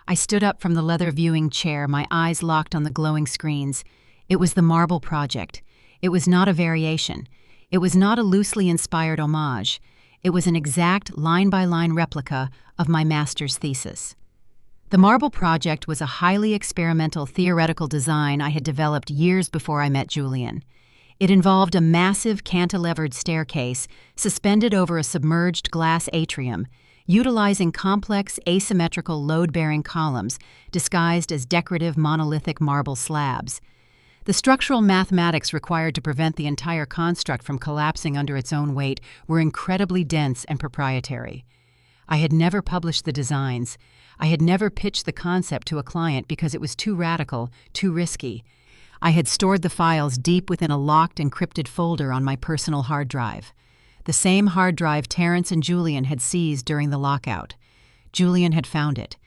I stood up from the leather viewing chair, my eyes locked on the glowing screens. It was the marble project. It was not a variation. It was not a loosely inspired homage. It was an exact line-by-line replica of my master's thesis. The marble project was a highly experimental theoretical design I had developed years before I met Julian. It involved a massive cantilevered staircase suspended over a submerged glass atrium, utilizing complex asymmetrical load-bearing columns disguised as decorative monolithic marble slabs. The structural mathematics required to prevent the entire construct from collapsing under its own weight were incredibly dense and proprietary. I had never published the designs. I had never pitched the concept to a client because it was too radical, too risky. I had stored the files deep within a locked, encrypted folder on my personal hard drive. The same hard drive Terrence and Julian had seized during the lockout. Julian had found it.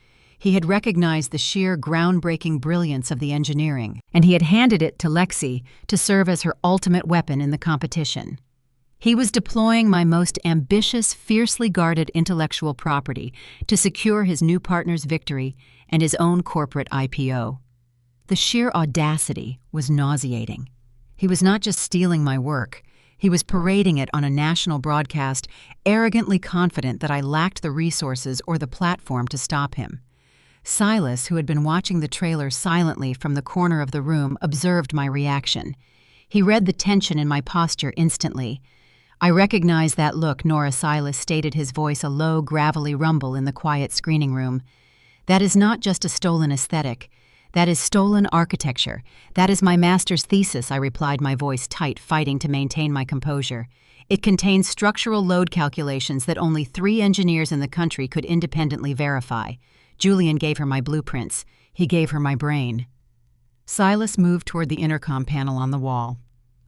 He had recognized the sheer groundbreaking brilliance of the engineering, and he had handed it to Lexi to serve as her ultimate weapon in the competition. He was deploying my most ambitious, fiercely guarded intellectual property to secure his new partner's victory and his own corporate IPO. The sheer audacity was nauseating. He was not just stealing my work, he was parading it on a national broadcast, arrogantly confident that I lacked the resources or the platform to stop him. Silas, who had been watching the trailer silently from the corner of the room, observed my reaction. He read the tension in my posture instantly. "I recognize that look, Nora," Silas stated, his voice a low, gravelly rumble in the quiet screening room. "That is not just a stolen aesthetic. That is stolen architecture. That is my master's thesis," I replied, my voice tight, fighting to maintain my composure. "It contains structural load calculations that only 3 engineers in the country could independently verify. Julian gave her my blueprints. He gave her my brain." Silas moved toward the intercom panel on the wall.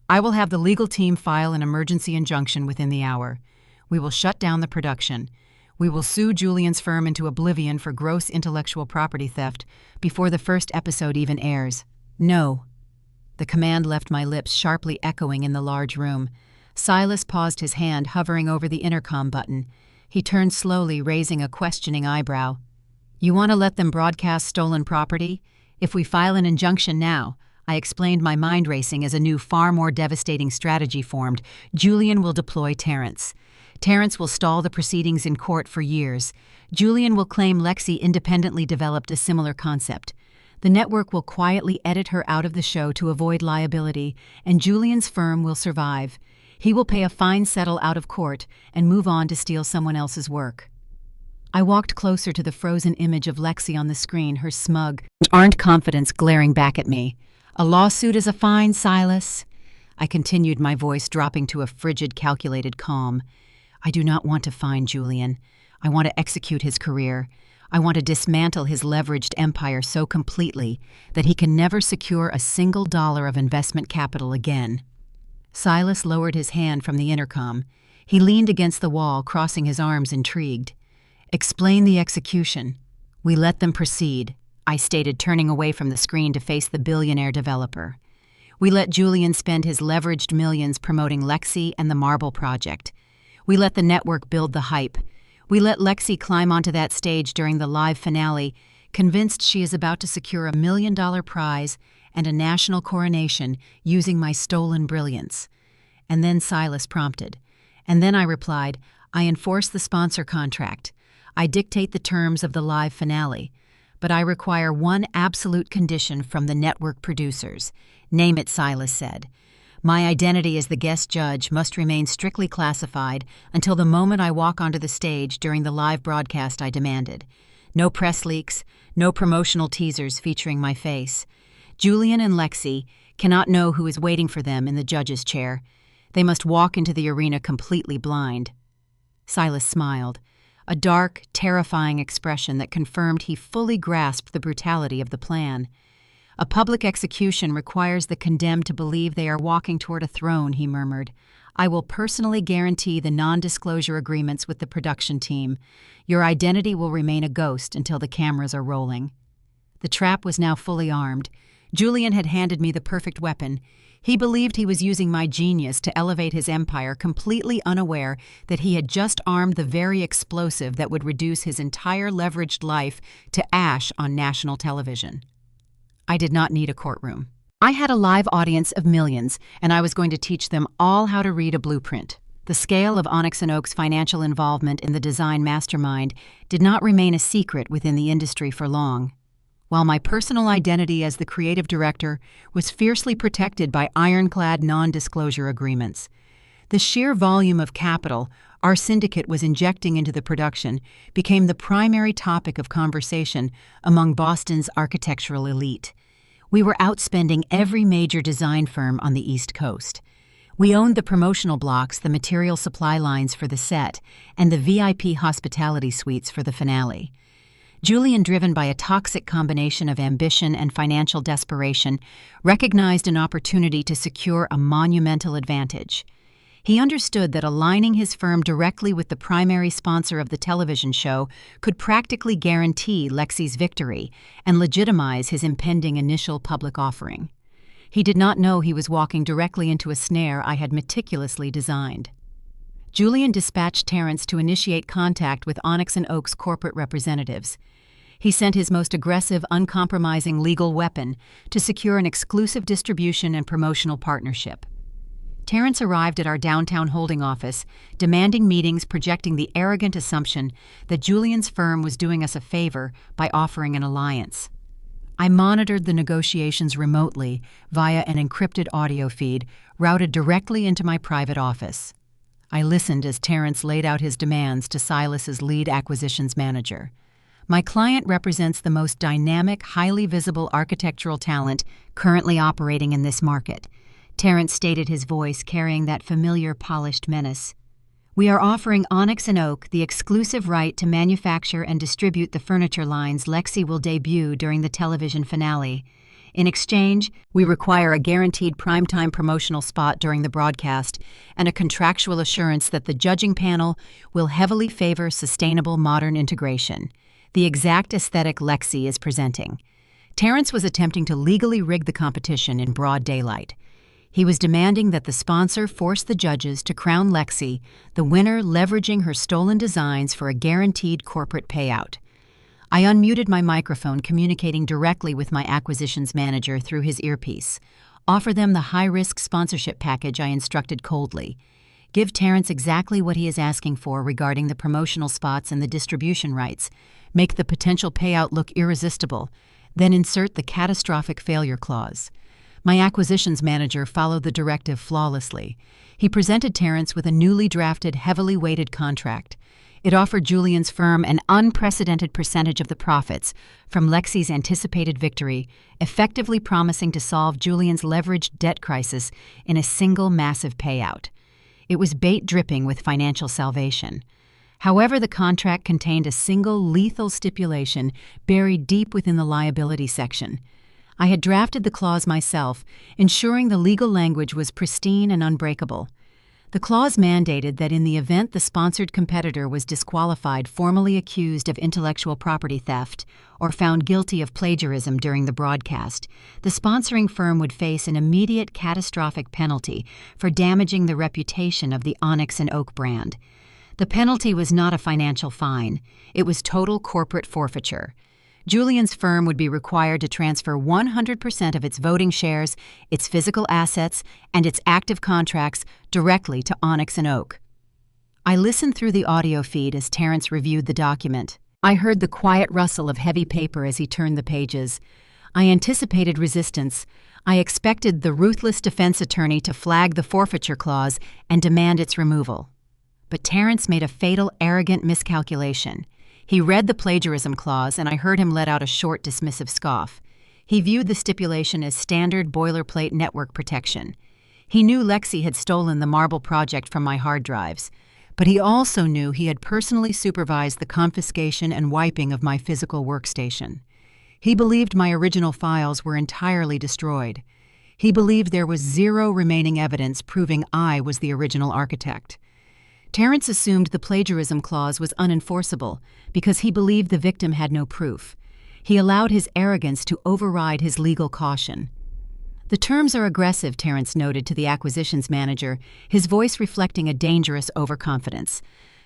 "I will have the legal team file an emergency injunction within the hour. We will shut down the production. We will sue Julian's firm into oblivion for gross intellectual property theft before the first episode even airs. No." The command left my lips sharply echoing in the large room. Silas paused, his hand hovering over the intercom button. He turned slowly, raising a questioning eyebrow. "You want to let them broadcast stolen property? If we file an injunction now," I explained, my mind racing as a new, far more devastating strategy formed, "Julian will deploy Terrence. Terrence will stall the proceedings in court for years. Julian will claim Lexi independently developed a similar concept. The network will quietly edit her out of the show to avoid liability, and Julian's firm will survive. He will pay a fine, settle out of court, and move on to steal someone else's work." I walked closer to the frozen image of Lexi on the screen, her smug, earned confidence glaring back at me. "A lawsuit is a fine, Silas," I continued, my voice dropping to a frigid, calculated calm. "I do not want to find Julian. I want to execute his career. I want to dismantle his leveraged empire so completely that he can never secure a single dollar of investment capital again." Silas lowered his hand from the intercom. He leaned against the wall, crossing his arms, intrigued. "Explain the execution." "We let them proceed," I stated, turning away from the screen to face the billionaire developer. "We let Julian spend his leveraged millions promoting Lexi and the Marble Project. We let the network build the hype. We let Lexi climb onto that stage during the live finale, convinced she is about to secure a $1 million prize and a national coronation using my stolen brilliance." And then Silas prompted. And then I replied, "I enforce the sponsor contract. I dictate the terms of the live finale. But I require one absolute condition from the network producers." "Name it," Silas said. "My identity as the guest judge must remain strictly classified until the moment I walk onto the stage during the live broadcast," I demanded. "No press leaks, no promotional teasers featuring my face. Julian and Lexi cannot know who is waiting for them in the judge's chair. They must walk into the arena completely blind." Silas smiled, a dark, terrifying expression that confirmed he fully grasped the brutality of the plan. "A public execution requires the condemned to believe they are walking toward a throne," he murmured. "I will personally guarantee the non-disclosure agreements with the production team. Your identity will remain a ghost until the cameras are rolling." The trap was now fully armed. Julian had handed me the perfect weapon. He believed he was using my genius to elevate his empire, completely unaware that he had just armed the very explosive that would reduce his entire leveraged life to ash on national television. I did not need a courtroom. I had a live audience of millions, and I was going to teach them all how to read a blueprint. The scale of Onyx and Oak's financial involvement in the design mastermind did not remain a secret within the industry for long. While my personal identity as the creative director was fiercely protected by ironclad non-disclosure agreements. The sheer volume of capital our syndicate was injecting into the production became the primary topic of conversation among Boston's architectural elite. We were outspending every major design firm on the East Coast. We owned the promotional blocks, the material supply lines for the set, and the VIP hospitality suites for the finale. Julian, driven by a toxic combination of ambition and financial desperation, recognized an opportunity to secure a monumental advantage. He understood that aligning his firm directly with the primary sponsor of the television show could practically guarantee Lexi's victory and legitimize his impending initial public offering. He did not know he was walking directly into a snare I had meticulously designed. Julian dispatched Terrence to initiate contact with Onyx and Oak's corporate representatives. He sent his most aggressive, uncompromising legal weapon to secure an exclusive distribution and promotional partnership. Terrence arrived at our downtown holding office, demanding meetings, projecting the arrogant assumption that Julian's firm was doing us a favor by offering an alliance. I monitored the negotiations remotely via an encrypted audio feed routed directly into my private office. I listened as Terrence laid out his demands to Silas's lead acquisitions manager. My client represents the most dynamic, highly visible architectural talent currently operating in this market. Terrence stated, his voice carrying that familiar polished menace. We are offering Onyx and Oak the exclusive right to manufacture and distribute the furniture lines Lexi will debut during the television finale. In exchange, we require a guaranteed primetime promotional spot during the broadcast and a contractual assurance that the judging panel will heavily favor sustainable modern integration, the exact aesthetic Lexi is presenting. Terrence was attempting to legally rig the competition in broad daylight. He was demanding that the sponsor force the judges to crown Lexi the winner, leveraging her stolen designs for a guaranteed corporate payout. I unmuted my microphone, communicating directly with my acquisitions manager through his earpiece. Offer them the high-risk sponsorship package, I instructed coldly. Give Terrence exactly what he is asking for regarding the promotional spots and the distribution rights. Make the potential payout look irresistible. Then insert the catastrophic failure clause. My acquisitions manager followed the directive flawlessly. He presented Terrence with a newly drafted, heavily weighted contract. It offered Julian's firm an unprecedented percentage of the profits from Lexi's anticipated victory, effectively promising to solve Julian's leveraged debt crisis in a single massive payout. It was bait dripping with financial salvation. However, the contract contained a single lethal stipulation buried deep within the liability section. I had drafted the clause myself, ensuring the legal language was pristine and unbreakable. The clause mandated that in the event the sponsored competitor was disqualified, formally accused of intellectual property theft, or found guilty of plagiarism during the broadcast, the sponsoring firm would face an immediate catastrophic penalty for damaging the reputation of the Onyx and Oak brand. The penalty was not a financial fine. It was total corporate forfeiture. Julian's firm would be required to transfer 100% of its voting shares, its physical assets, and its active contracts directly to Onyx and Oak. I listened through the audio feed as Terrence reviewed the document. I heard the quiet rustle of heavy paper as he turned the pages. I anticipated resistance. I expected the ruthless defense attorney to flag the forfeiture clause and demand its removal. But Terrence made a fatal, arrogant miscalculation. He read the plagiarism clause, and I heard him let out a short, dismissive scoff. He viewed the stipulation as standard boilerplate network protection. He knew Lexi had stolen the marble project from my hard drives, but he also knew he had personally supervised the confiscation and wiping of my physical workstation. He believed my original files were entirely destroyed. He believed there was zero remaining evidence proving I was the original architect. Terrence assumed the plagiarism clause was unenforceable because he believed the victim had no proof. He allowed his arrogance to override his legal caution. The terms are aggressive, Terrence noted to the acquisitions manager, his voice reflecting a dangerous overconfidence.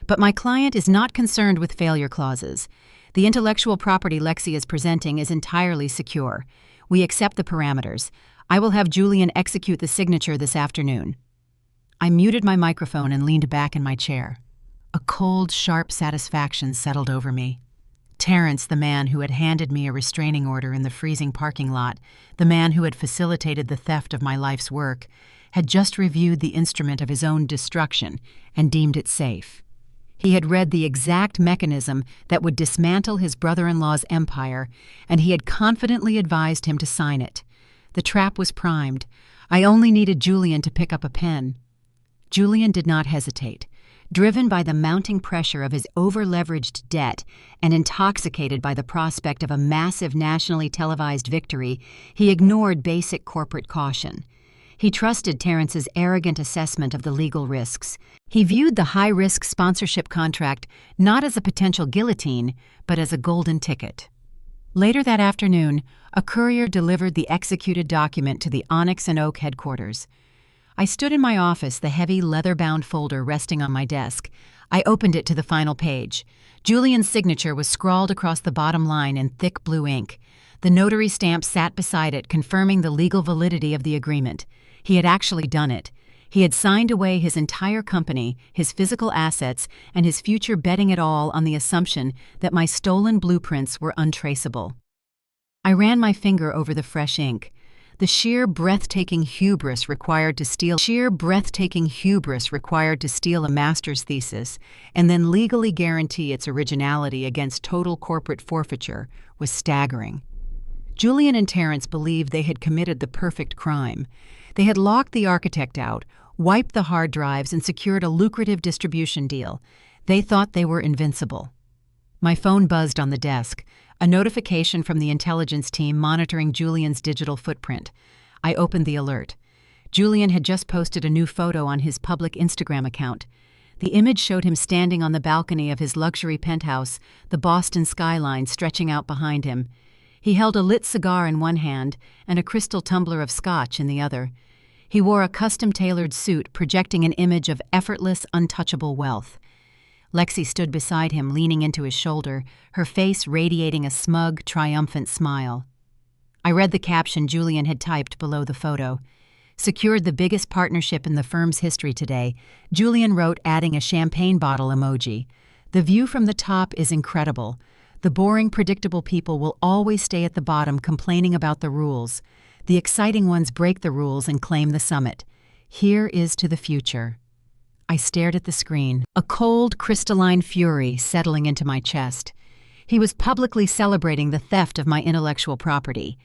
But my client is not concerned with failure clauses. The intellectual property Lexi is presenting is entirely secure. We accept the parameters. I will have Julian execute the signature this afternoon. I muted my microphone and leaned back in my chair. A cold, sharp satisfaction settled over me. Terrence, the man who had handed me a restraining order in the freezing parking lot, the man who had facilitated the theft of my life's work, had just reviewed the instrument of his own destruction and deemed it safe. He had read the exact mechanism that would dismantle his brother-in-law's empire, and he had confidently advised him to sign it. The trap was primed. I only needed Julian to pick up a pen. Julian did not hesitate. Driven by the mounting pressure of his over-leveraged debt and intoxicated by the prospect of a massive nationally televised victory, he ignored basic corporate caution. He trusted Terrence's arrogant assessment of the legal risks. He viewed the high-risk sponsorship contract not as a potential guillotine, but as a golden ticket. Later that afternoon, a courier delivered the executed document to the Onyx and Oak headquarters. I stood in my office, the heavy leather-bound folder resting on my desk. I opened it to the final page. Julian's signature was scrawled across the bottom line in thick blue ink. The notary stamp sat beside it, confirming the legal validity of the agreement. He had actually done it. He had signed away his entire company, his physical assets, and his future, betting it all on the assumption that my stolen blueprints were untraceable. I ran my finger over the fresh ink. The sheer breathtaking hubris required to steal a master's thesis and then legally guarantee its originality against total corporate forfeiture was staggering. Julian and Terrence believed they had committed the perfect crime. They had locked the architect out, wiped the hard drives, and secured a lucrative distribution deal. They thought they were invincible. My phone buzzed on the desk, a notification from the intelligence team monitoring Julian's digital footprint. I opened the alert. Julian had just posted a new photo on his public Instagram account. The image showed him standing on the balcony of his luxury penthouse, the Boston skyline stretching out behind him. He held a lit cigar in one hand and a crystal tumbler of scotch in the other. He wore a custom-tailored suit projecting an image of effortless, untouchable wealth. Lexi stood beside him, leaning into his shoulder, her face radiating a smug, triumphant smile. I read the caption Julian had typed below the photo. "Secured the biggest partnership in the firm's history today," Julian wrote, adding a champagne bottle emoji. "The view from the top is incredible. The boring, predictable people will always stay at the bottom complaining about the rules. The exciting ones break the rules and claim the summit. Here is to the future." I stared at the screen, a cold, crystalline fury settling into my chest. He was publicly celebrating the theft of my intellectual property.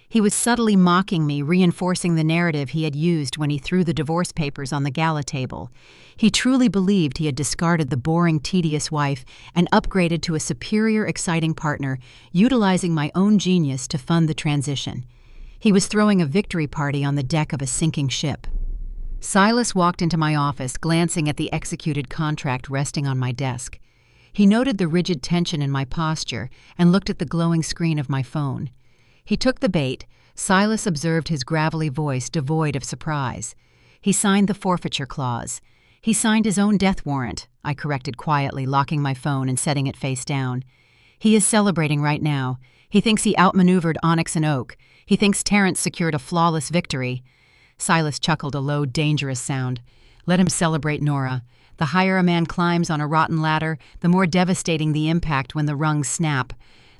He was subtly mocking me, reinforcing the narrative he had used when he threw the divorce papers on the gala table. He truly believed he had discarded the boring, tedious wife and upgraded to a superior, exciting partner, utilizing my own genius to fund the transition. He was throwing a victory party on the deck of a sinking ship. Silas walked into my office, glancing at the executed contract resting on my desk. He noted the rigid tension in my posture and looked at the glowing screen of my phone. He took the bait. Silas observed his gravelly voice devoid of surprise. He signed the forfeiture clause. "He signed his own death warrant," I corrected quietly, locking my phone and setting it face down. "He is celebrating right now. He thinks he outmaneuvered Onyx and Oak. He thinks Terrence secured a flawless victory." Silas chuckled, a low, dangerous sound. "Let him celebrate, Nora. The higher a man climbs on a rotten ladder, the more devastating the impact when the rungs snap.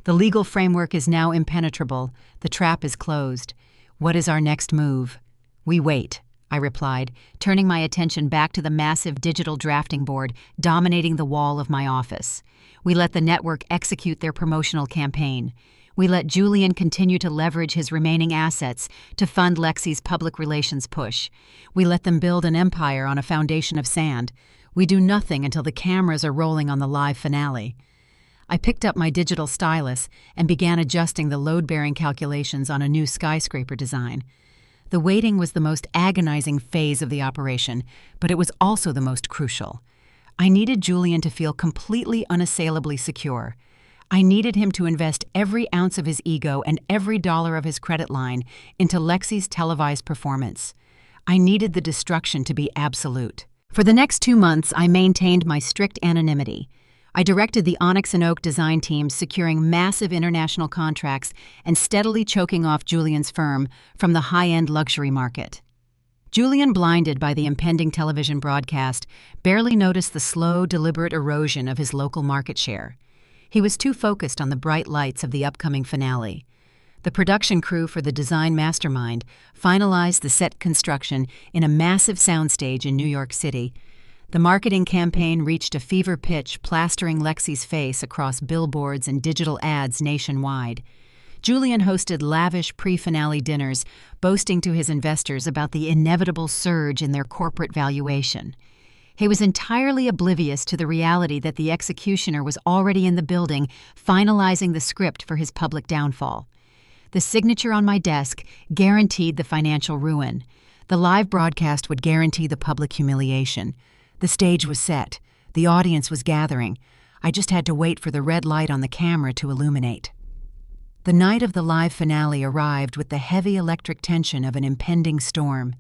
The legal framework is now impenetrable. The trap is closed. What is our next move?" "We wait," I replied, turning my attention back to the massive digital drafting board dominating the wall of my office. We let the network execute their promotional campaign. We let Julian continue to leverage his remaining assets to fund Lexi's public relations push. We let them build an empire on a foundation of sand. We do nothing until the cameras are rolling on the live finale. I picked up my digital stylus and began adjusting the load-bearing calculations on a new skyscraper design. The waiting was the most agonizing phase of the operation, but it was also the most crucial. I needed Julian to feel completely unassailably secure. I needed him to invest every ounce of his ego and every dollar of his credit line into Lexi's televised performance. I needed the destruction to be absolute. For the next 2 months, I maintained my strict anonymity. I directed the Onyx and Oak design teams, securing massive international contracts and steadily choking off Julian's firm from the high-end luxury market. Julian, blinded by the impending television broadcast, barely noticed the slow, deliberate erosion of his local market share. He was too focused on the bright lights of the upcoming finale. The production crew for the design mastermind finalized the set construction in a massive soundstage in New York City. The marketing campaign reached a fever pitch, plastering Lexi's face across billboards and digital ads nationwide. Julian hosted lavish pre-finale dinners, boasting to his investors about the inevitable surge in their corporate valuation. He was entirely oblivious to the reality that the executioner was already in the building, finalizing the script for his public downfall. The signature on my desk guaranteed the financial ruin. The live broadcast would guarantee the public humiliation. The stage was set. The audience was gathering. I just had to wait for the red light on the camera to illuminate. The night of the live finale arrived with the heavy electric tension of an impending storm.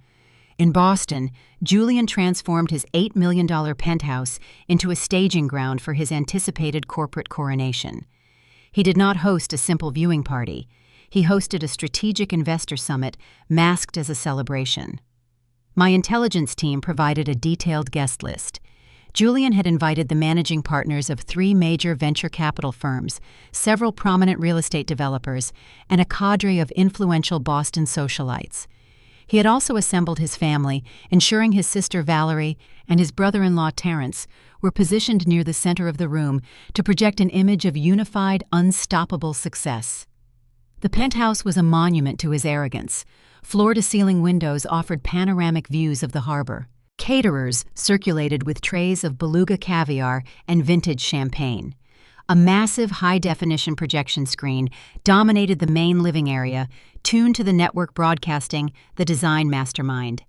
In Boston, Julian transformed his $8 million penthouse into a staging ground for his anticipated corporate coronation. He did not host a simple viewing party. He hosted a strategic investor summit masked as a celebration. My intelligence team provided a detailed guest list. Julian had invited the managing partners of 3 major venture capital firms, several prominent real estate developers, and a cadre of influential Boston socialites. He had also assembled his family, ensuring his sister Valerie and his brother-in-law Terrence were positioned near the center of the room to project an image of unified, unstoppable success. The penthouse was a monument to his arrogance. Floor-to-ceiling windows offered panoramic views of the harbor. Caterers circulated with trays of beluga caviar and vintage champagne. A massive high-definition projection screen dominated the main living area, tuned to the network broadcasting the design mastermind.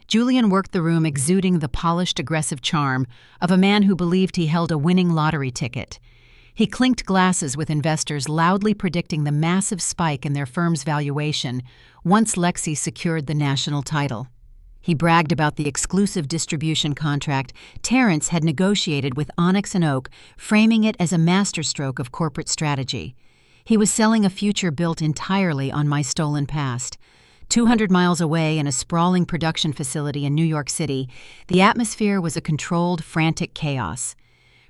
Julian worked the room exuding the polished, aggressive charm of a man who believed he held a winning lottery ticket. He clinked glasses with investors, loudly predicting the massive spike in their firm's valuation once Lexi secured the national title. He bragged about the exclusive distribution contract Terrence had negotiated with Onyx and Oak, framing it as a masterstroke of corporate strategy. He was selling a future built entirely on my stolen past. 200 miles away in a sprawling production facility in New York City, the atmosphere was a controlled, frantic chaos.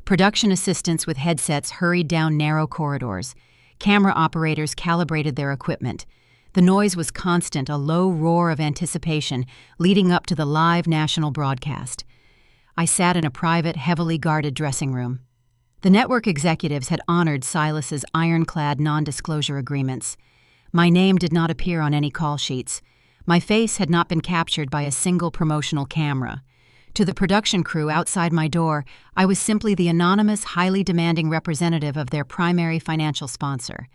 Production assistants with headsets hurried down narrow corridors. Camera operators calibrated their equipment. The noise was constant, a low roar of anticipation leading up to the live national broadcast. I sat in a private, heavily guarded dressing room. The network executives had honored Silas's ironclad non-disclosure agreements. My name did not appear on any call sheets. My face had not been captured by a single promotional camera. To the production crew outside my door, I was simply the anonymous, highly demanding representative of their primary financial sponsor.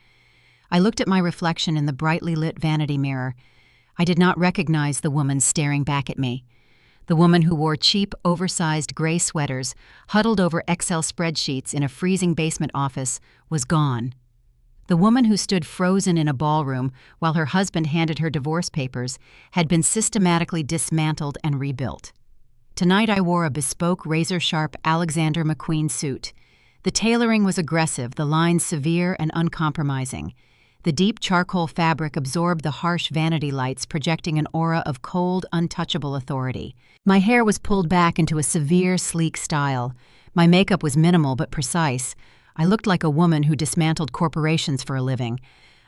I looked at my reflection in the brightly lit vanity mirror. I did not recognize the woman staring back at me. The woman who wore cheap, oversized gray sweaters, huddled over Excel spreadsheets in a freezing basement office, was gone. The woman who stood frozen in a ballroom while her husband handed her divorce papers had been systematically dismantled and rebuilt. Tonight I wore a bespoke, razor-sharp Alexander McQueen suit. The tailoring was aggressive, the lines severe and uncompromising. The deep charcoal fabric absorbed the harsh vanity lights, projecting an aura of cold, untouchable authority. My hair was pulled back into a severe, sleek style. My makeup was minimal but precise. I looked like a woman who dismantled corporations for a living.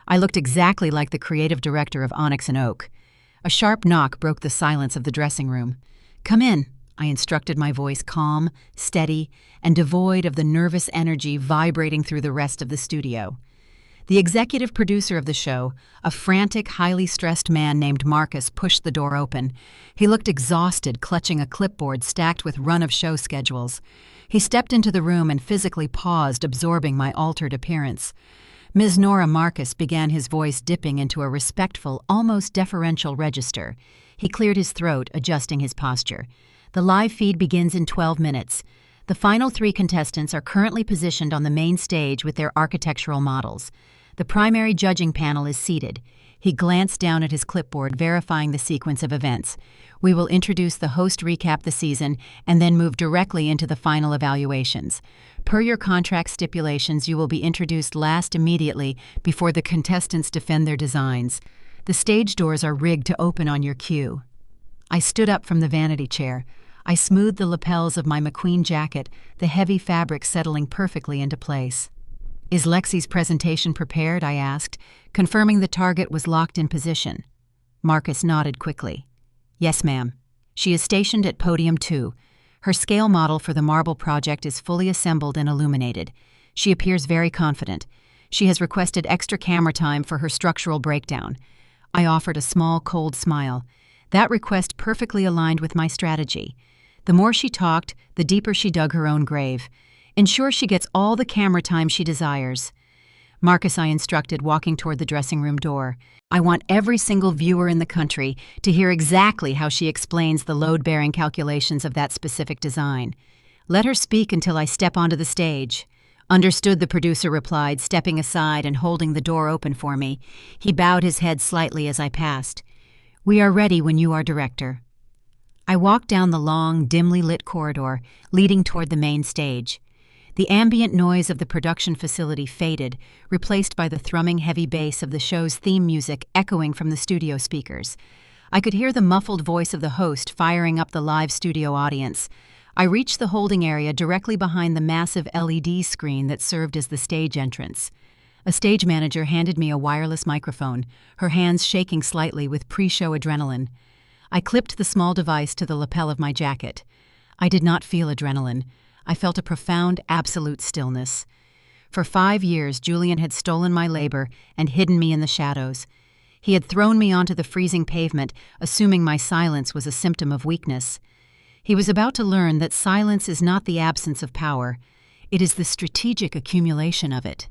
I looked exactly like the creative director of Onyx and Oak. A sharp knock broke the silence of the dressing room. "Come in," I instructed, my voice calm, steady, and devoid of the nervous energy vibrating through the rest of the studio. The executive producer of the show, a frantic, highly stressed man named Marcus, pushed the door open. He looked exhausted, clutching a clipboard stacked with run-of-show schedules. He stepped into the room and physically paused, absorbing my altered appearance. Ms. Nora, Marcus began, his voice dipping into a respectful, almost deferential register. He cleared his throat, adjusting his posture. "The live feed begins in 12 minutes. The final 3 contestants are currently positioned on the main stage with their architectural models. The primary judging panel is seated." He glanced down at his clipboard, verifying the sequence of events. "We will introduce the host, recap the season, and then move directly into the final evaluations. Per your contract stipulations, you will be introduced last immediately before the contestants defend their designs. The stage doors are rigged to open on your cue." I stood up from the vanity chair. I smoothed the lapels of my McQueen jacket, the heavy fabric settling perfectly into place. "Is Lexi's presentation prepared?" I asked, confirming the target was locked in position. Marcus nodded quickly. "Yes, ma'am. She is stationed at Podium 2. Her scale model for the marble project is fully assembled and illuminated. She appears very confident. She has requested extra camera time for her structural breakdown." I offered a small, cold smile. That request perfectly aligned with my strategy. The more she talked, the deeper she dug her own grave. "Ensure she gets all the camera time she desires." "Marcus," I instructed, walking toward the dressing room door. "I want every single viewer in the country to hear exactly how she explains the load-bearing calculations of that specific design. Let her speak until I step onto the stage." "Understood," the producer replied, stepping aside and holding the door open for me. He bowed his head slightly as I passed. "We are ready when you are, director." I walked down the long, dimly lit corridor leading toward the main stage. The ambient noise of the production facility faded, replaced by the thrumming heavy bass of the show's theme music echoing from the studio speakers. I could hear the muffled voice of the host firing up the live studio audience. I reached the holding area directly behind the massive LED screen that served as the stage entrance. A stage manager handed me a wireless microphone, her hands shaking slightly with pre-show adrenaline. I clipped the small device to the lapel of my jacket. I did not feel adrenaline. I felt a profound, absolute stillness. For 5 years, Julian had stolen my labor and hidden me in the shadows. He had thrown me onto the freezing pavement, assuming my silence was a symptom of weakness. He was about to learn that silence is not the absence of power. It is the strategic accumulation of it.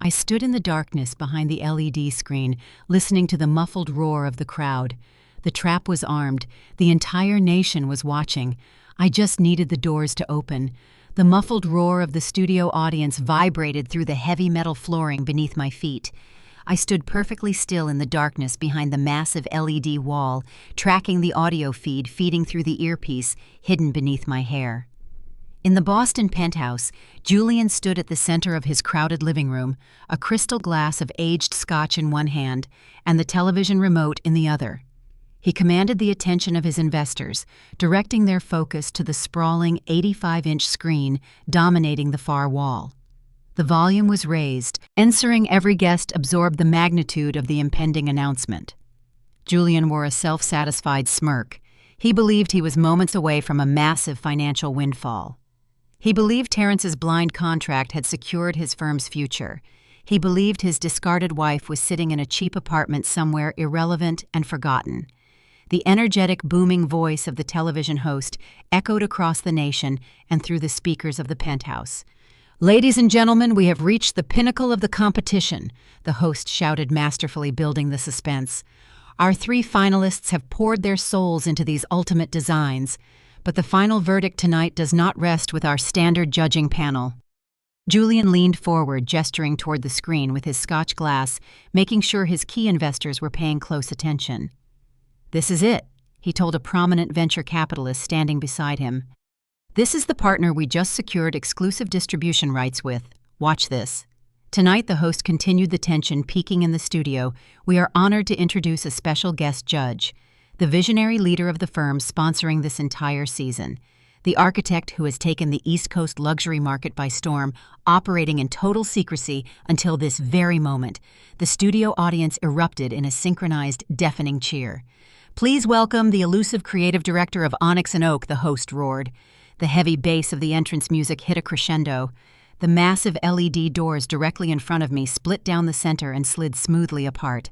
I stood in the darkness behind the LED screen, listening to the muffled roar of the crowd. The trap was armed. The entire nation was watching. I just needed the doors to open. The muffled roar of the studio audience vibrated through the heavy metal flooring beneath my feet. I stood perfectly still in the darkness behind the massive LED wall, tracking the audio feed feeding through the earpiece hidden beneath my hair. In the Boston penthouse, Julian stood at the center of his crowded living room, a crystal glass of aged scotch in one hand and the television remote in the other. He commanded the attention of his investors, directing their focus to the sprawling 85-inch screen dominating the far wall. The volume was raised, ensuring every guest absorbed the magnitude of the impending announcement. Julian wore a self-satisfied smirk. He believed he was moments away from a massive financial windfall. He believed Terrence's blind contract had secured his firm's future. He believed his discarded wife was sitting in a cheap apartment somewhere irrelevant and forgotten. The energetic, booming voice of the television host echoed across the nation and through the speakers of the penthouse. "Ladies and gentlemen, we have reached the pinnacle of the competition," the host shouted, masterfully building the suspense. "Our 3 finalists have poured their souls into these ultimate designs, but the final verdict tonight does not rest with our standard judging panel." Julian leaned forward, gesturing toward the screen with his scotch glass, making sure his key investors were paying close attention. "This is it," he told a prominent venture capitalist standing beside him. "This is the partner we just secured exclusive distribution rights with. Watch this." Tonight, the host continued the tension peaking in the studio. "We are honored to introduce a special guest judge, the visionary leader of the firm sponsoring this entire season, the architect who has taken the East Coast luxury market by storm, operating in total secrecy until this very moment." The studio audience erupted in a synchronized, deafening cheer. "Please welcome the elusive creative director of Onyx and Oak," the host roared. The heavy bass of the entrance music hit a crescendo. The massive LED doors directly in front of me split down the center and slid smoothly apart.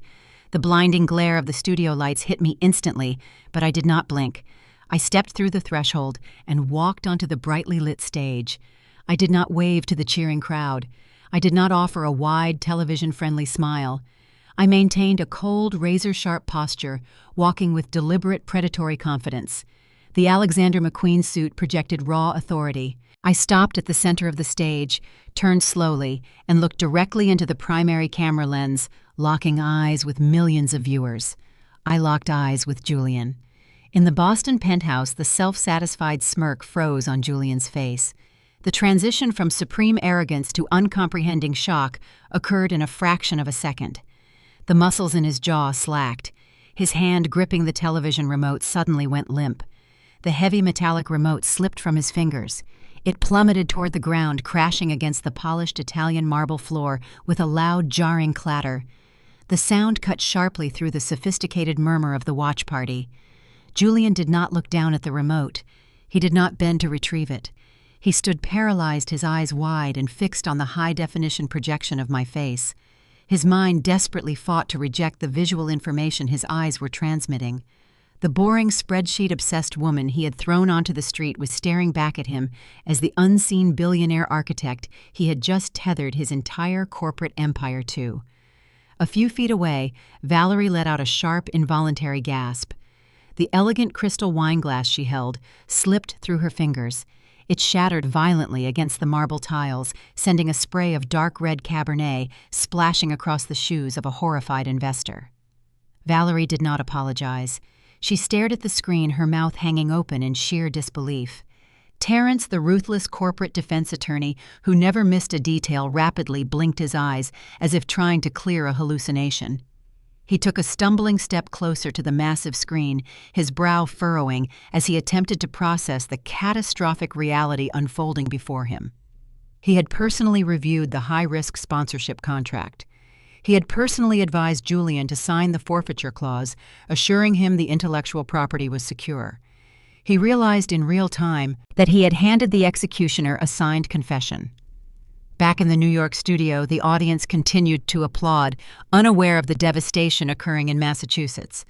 The blinding glare of the studio lights hit me instantly, but I did not blink. I stepped through the threshold and walked onto the brightly lit stage. I did not wave to the cheering crowd. I did not offer a wide, television-friendly smile. I maintained a cold, razor-sharp posture, walking with deliberate, predatory confidence. The Alexander McQueen suit projected raw authority. I stopped at the center of the stage, turned slowly, and looked directly into the primary camera lens, locking eyes with millions of viewers. I locked eyes with Julian. In the Boston penthouse, the self-satisfied smirk froze on Julian's face. The transition from supreme arrogance to uncomprehending shock occurred in a fraction of a second. The muscles in his jaw slacked. His hand gripping the television remote suddenly went limp. The heavy metallic remote slipped from his fingers. It plummeted toward the ground, crashing against the polished Italian marble floor with a loud, jarring clatter. The sound cut sharply through the sophisticated murmur of the watch party. Julian did not look down at the remote. He did not bend to retrieve it. He stood paralyzed, his eyes wide and fixed on the high-definition projection of my face. His mind desperately fought to reject the visual information his eyes were transmitting. The boring, spreadsheet-obsessed woman he had thrown onto the street was staring back at him as the unseen billionaire architect he had just tethered his entire corporate empire to. A few feet away, Valerie let out a sharp, involuntary gasp. The elegant crystal wine glass she held slipped through her fingers. It shattered violently against the marble tiles, sending a spray of dark red Cabernet splashing across the shoes of a horrified investor. Valerie did not apologize. She stared at the screen, her mouth hanging open in sheer disbelief. Terrence, the ruthless corporate defense attorney who never missed a detail, rapidly blinked his eyes as if trying to clear a hallucination. He took a stumbling step closer to the massive screen, his brow furrowing as he attempted to process the catastrophic reality unfolding before him. He had personally reviewed the high-risk sponsorship contract. He had personally advised Julian to sign the forfeiture clause, assuring him the intellectual property was secure. He realized in real time that he had handed the executioner a signed confession. Back in the New York studio, the audience continued to applaud, unaware of the devastation occurring in Massachusetts.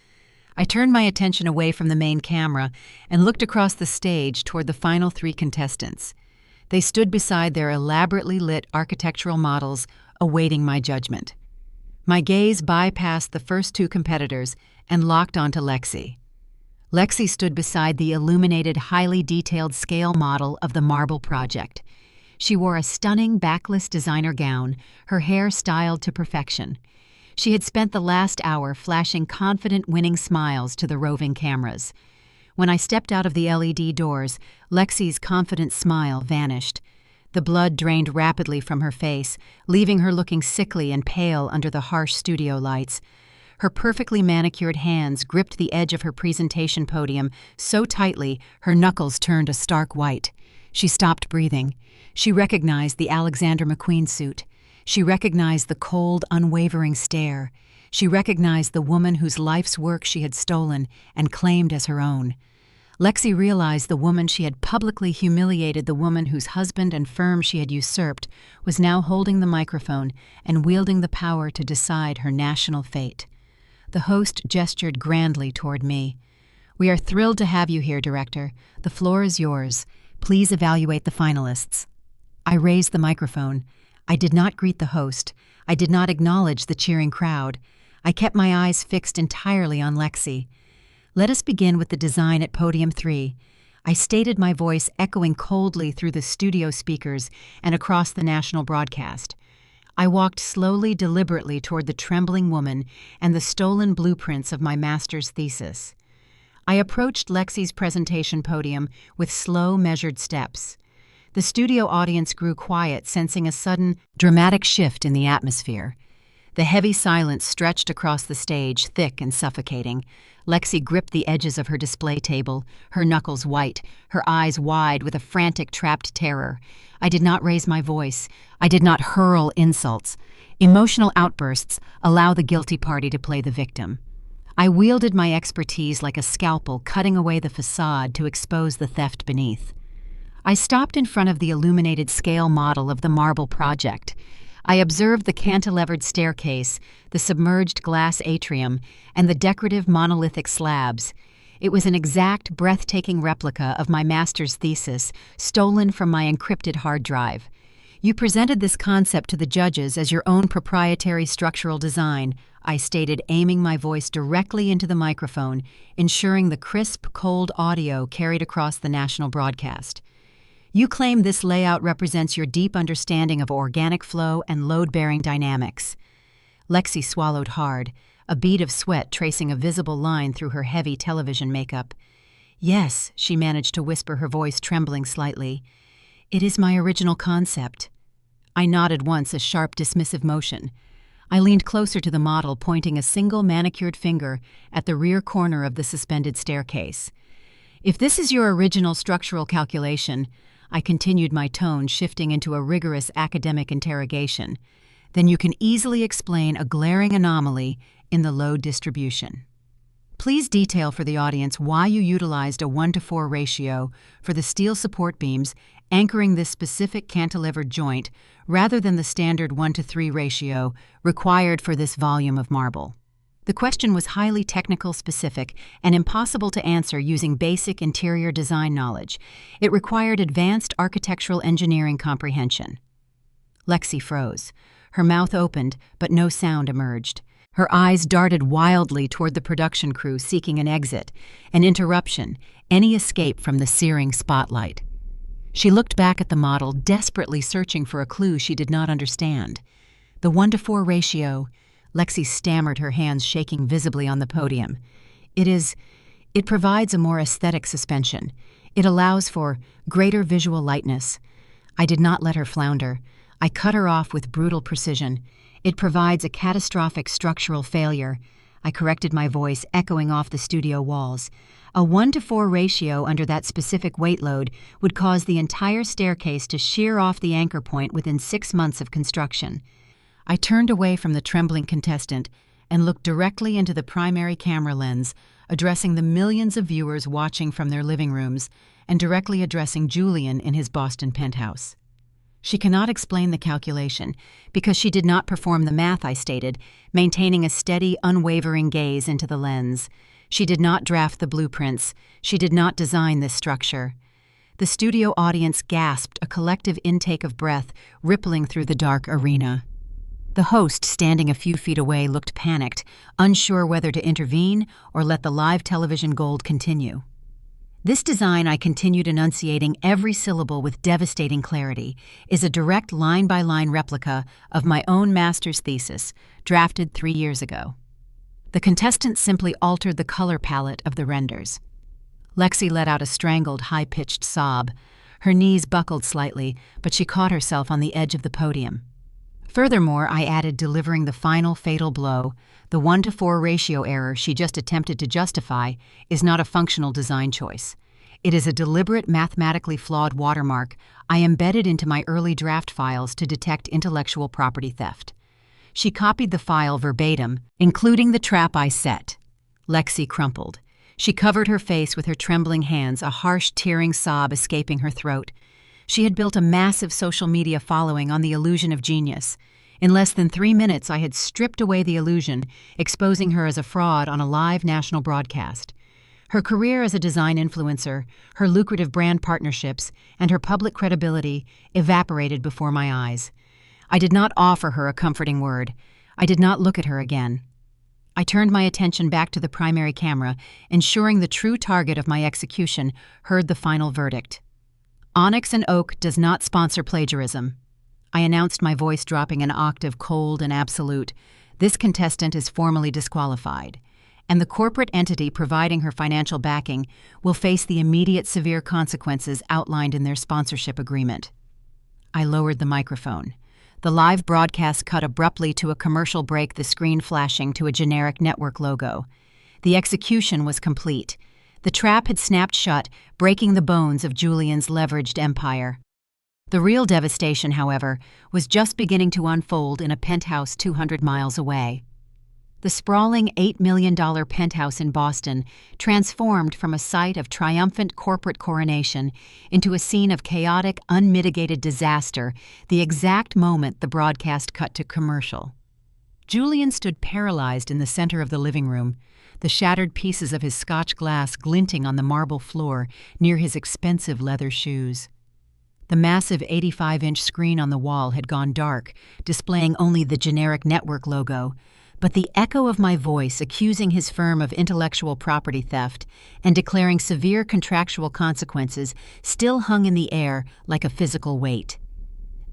I turned my attention away from the main camera and looked across the stage toward the final 3 contestants. They stood beside their elaborately lit architectural models, awaiting my judgment. My gaze bypassed the first 2 competitors and locked onto Lexi. Lexi stood beside the illuminated, highly detailed scale model of the marble project. She wore a stunning backless designer gown, her hair styled to perfection. She had spent the last hour flashing confident, winning smiles to the roving cameras. When I stepped out of the LED doors, Lexi's confident smile vanished. The blood drained rapidly from her face, leaving her looking sickly and pale under the harsh studio lights. Her perfectly manicured hands gripped the edge of her presentation podium so tightly her knuckles turned a stark white. She stopped breathing. She recognized the Alexander McQueen suit. She recognized the cold, unwavering stare. She recognized the woman whose life's work she had stolen and claimed as her own. Lexi realized the woman she had publicly humiliated, the woman whose husband and firm she had usurped, was now holding the microphone and wielding the power to decide her national fate. The host gestured grandly toward me. "We are thrilled to have you here, Director. The floor is yours. Please evaluate the finalists." I raised the microphone. I did not greet the host. I did not acknowledge the cheering crowd. I kept my eyes fixed entirely on Lexi. "Let us begin with the design at Podium 3. I stated, my voice echoing coldly through the studio speakers and across the national broadcast. I walked slowly, deliberately toward the trembling woman and the stolen blueprints of my master's thesis. I approached Lexi's presentation podium with slow, measured steps. The studio audience grew quiet, sensing a sudden, dramatic shift in the atmosphere. The heavy silence stretched across the stage, thick and suffocating. Lexi gripped the edges of her display table, her knuckles white, her eyes wide with a frantic, trapped terror. I did not raise my voice. I did not hurl insults. Emotional outbursts allow the guilty party to play the victim. I wielded my expertise like a scalpel, cutting away the facade to expose the theft beneath. I stopped in front of the illuminated scale model of the marble project. I observed the cantilevered staircase, the submerged glass atrium, and the decorative monolithic slabs. It was an exact, breathtaking replica of my master's thesis, stolen from my encrypted hard drive. "You presented this concept to the judges as your own proprietary structural design," I stated, aiming my voice directly into the microphone, ensuring the crisp, cold audio carried across the national broadcast. "You claim this layout represents your deep understanding of organic flow and load-bearing dynamics." Lexi swallowed hard, a bead of sweat tracing a visible line through her heavy television makeup. "Yes," she managed to whisper, her voice trembling slightly. "It is my original concept." I nodded once, a sharp, dismissive motion. I leaned closer to the model, pointing a single manicured finger at the rear corner of the suspended staircase. "If this is your original structural calculation," I continued, my tone shifting into a rigorous academic interrogation, "then you can easily explain a glaring anomaly in the load distribution. Please detail for the audience why you utilized a 1-to-4 ratio for the steel support beams anchoring this specific cantilevered joint rather than the standard 1-to-3 ratio required for this volume of marble." The question was highly technical, specific, and impossible to answer using basic interior design knowledge. It required advanced architectural engineering comprehension. Lexi froze. Her mouth opened, but no sound emerged. Her eyes darted wildly toward the production crew, seeking an exit, an interruption, any escape from the searing spotlight. She looked back at the model, desperately searching for a clue she did not understand. "The 1-to-4 ratio," Lexi stammered, her hands shaking visibly on the podium. It It provides a more aesthetic suspension. It allows for greater visual lightness. I did not let her flounder. I cut her off with brutal precision. It provides a catastrophic structural failure. I corrected my voice, echoing off the studio walls. A 1-to-4 ratio under that specific weight load would cause the entire staircase to shear off the anchor point within 6 months of construction. I turned away from the trembling contestant and looked directly into the primary camera lens, addressing the millions of viewers watching from their living rooms and directly addressing Julian in his Boston penthouse. She cannot explain the calculation because she did not perform the math I stated, maintaining a steady, unwavering gaze into the lens. She did not draft the blueprints. She did not design this structure. The studio audience gasped, a collective intake of breath rippling through the dark arena. The host, standing a few feet away, looked panicked, unsure whether to intervene or let the live television gold continue. This design, I continued enunciating every syllable with devastating clarity, is a direct line-by-line replica of my own master's thesis, drafted 3 years ago. The contestant simply altered the color palette of the renders. Lexi let out a strangled, high-pitched sob. Her knees buckled slightly, but she caught herself on the edge of the podium. Furthermore, I added, delivering the final fatal blow. The 1-to-4 ratio error she just attempted to justify is not a functional design choice. It is a deliberate, mathematically flawed watermark I embedded into my early draft files to detect intellectual property theft. She copied the file verbatim, including the trap I set. Lexi crumpled. She covered her face with her trembling hands, a harsh, tearing sob escaping her throat. She had built a massive social media following on the illusion of genius. In less than 3 minutes, I had stripped away the illusion, exposing her as a fraud on a live national broadcast. Her career as a design influencer, her lucrative brand partnerships, and her public credibility evaporated before my eyes. I did not offer her a comforting word. I did not look at her again. I turned my attention back to the primary camera, ensuring the true target of my execution heard the final verdict. Onyx and Oak does not sponsor plagiarism. I announced, my voice dropping an octave, cold and absolute. This contestant is formally disqualified, and the corporate entity providing her financial backing will face the immediate severe consequences outlined in their sponsorship agreement. I lowered the microphone. The live broadcast cut abruptly to a commercial break, the screen flashing to a generic network logo. The execution was complete. The trap had snapped shut, breaking the bones of Julian's leveraged empire. The real devastation, however, was just beginning to unfold in a penthouse 200 miles away. The sprawling $8 million penthouse in Boston transformed from a site of triumphant corporate coronation into a scene of chaotic, unmitigated disaster the exact moment the broadcast cut to commercial. Julian stood paralyzed in the center of the living room, the shattered pieces of his Scotch glass glinting on the marble floor near his expensive leather shoes. The massive 85-inch screen on the wall had gone dark, displaying only the generic network logo, but the echo of my voice accusing his firm of intellectual property theft and declaring severe contractual consequences still hung in the air like a physical weight.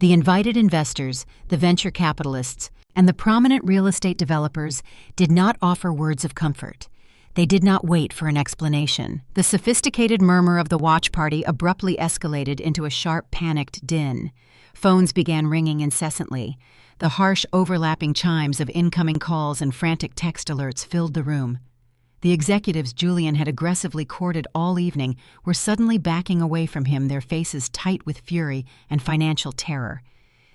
The invited investors, the venture capitalists, and the prominent real estate developers did not offer words of comfort. They did not wait for an explanation. The sophisticated murmur of the watch party abruptly escalated into a sharp, panicked din. Phones began ringing incessantly. The harsh, overlapping chimes of incoming calls and frantic text alerts filled the room. The executives Julian had aggressively courted all evening were suddenly backing away from him, their faces tight with fury and financial terror.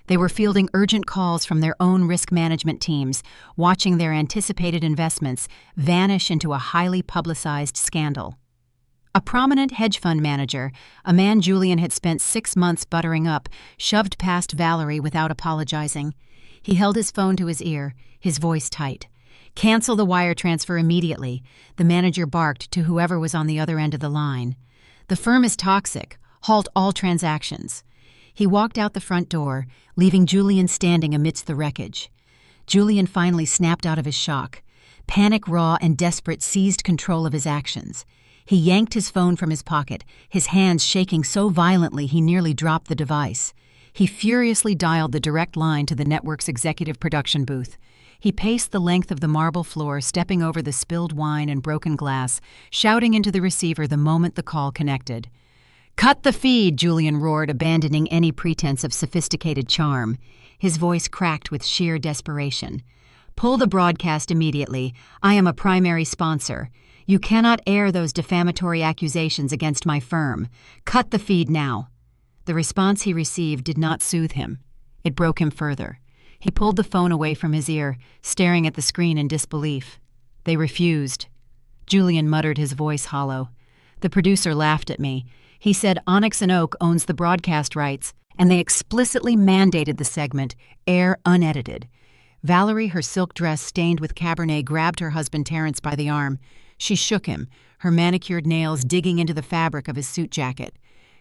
They were fielding urgent calls from their own risk management teams, watching their anticipated investments vanish into a highly publicized scandal. A prominent hedge fund manager, a man Julian had spent 6 months buttering up, shoved past Valerie without apologizing. He held his phone to his ear, his voice tight. "Cancel the wire transfer immediately," the manager barked to whoever was on the other end of the line. "The firm is toxic. Halt all transactions." He walked out the front door, leaving Julian standing amidst the wreckage. Julian finally snapped out of his shock. Panic, raw and desperate, seized control of his actions. He yanked his phone from his pocket, his hands shaking so violently he nearly dropped the device. He furiously dialed the direct line to the network's executive production booth. He paced the length of the marble floor, stepping over the spilled wine and broken glass, shouting into the receiver the moment the call connected. "Cut the feed," Julian roared, abandoning any pretense of sophisticated charm. His voice cracked with sheer desperation. "Pull the broadcast immediately. I am a primary sponsor. You cannot air those defamatory accusations against my firm. Cut the feed now." The response he received did not soothe him. It broke him further. He pulled the phone away from his ear, staring at the screen in disbelief. They refused. Julian muttered, his voice hollow. "The producer laughed at me. He said Onyx and Oak owns the broadcast rights, and they explicitly mandated the segment air unedited." Valerie, her silk dress stained with Cabernet, grabbed her husband Terrence by the arm. She shook him, her manicured nails digging into the fabric of his suit jacket.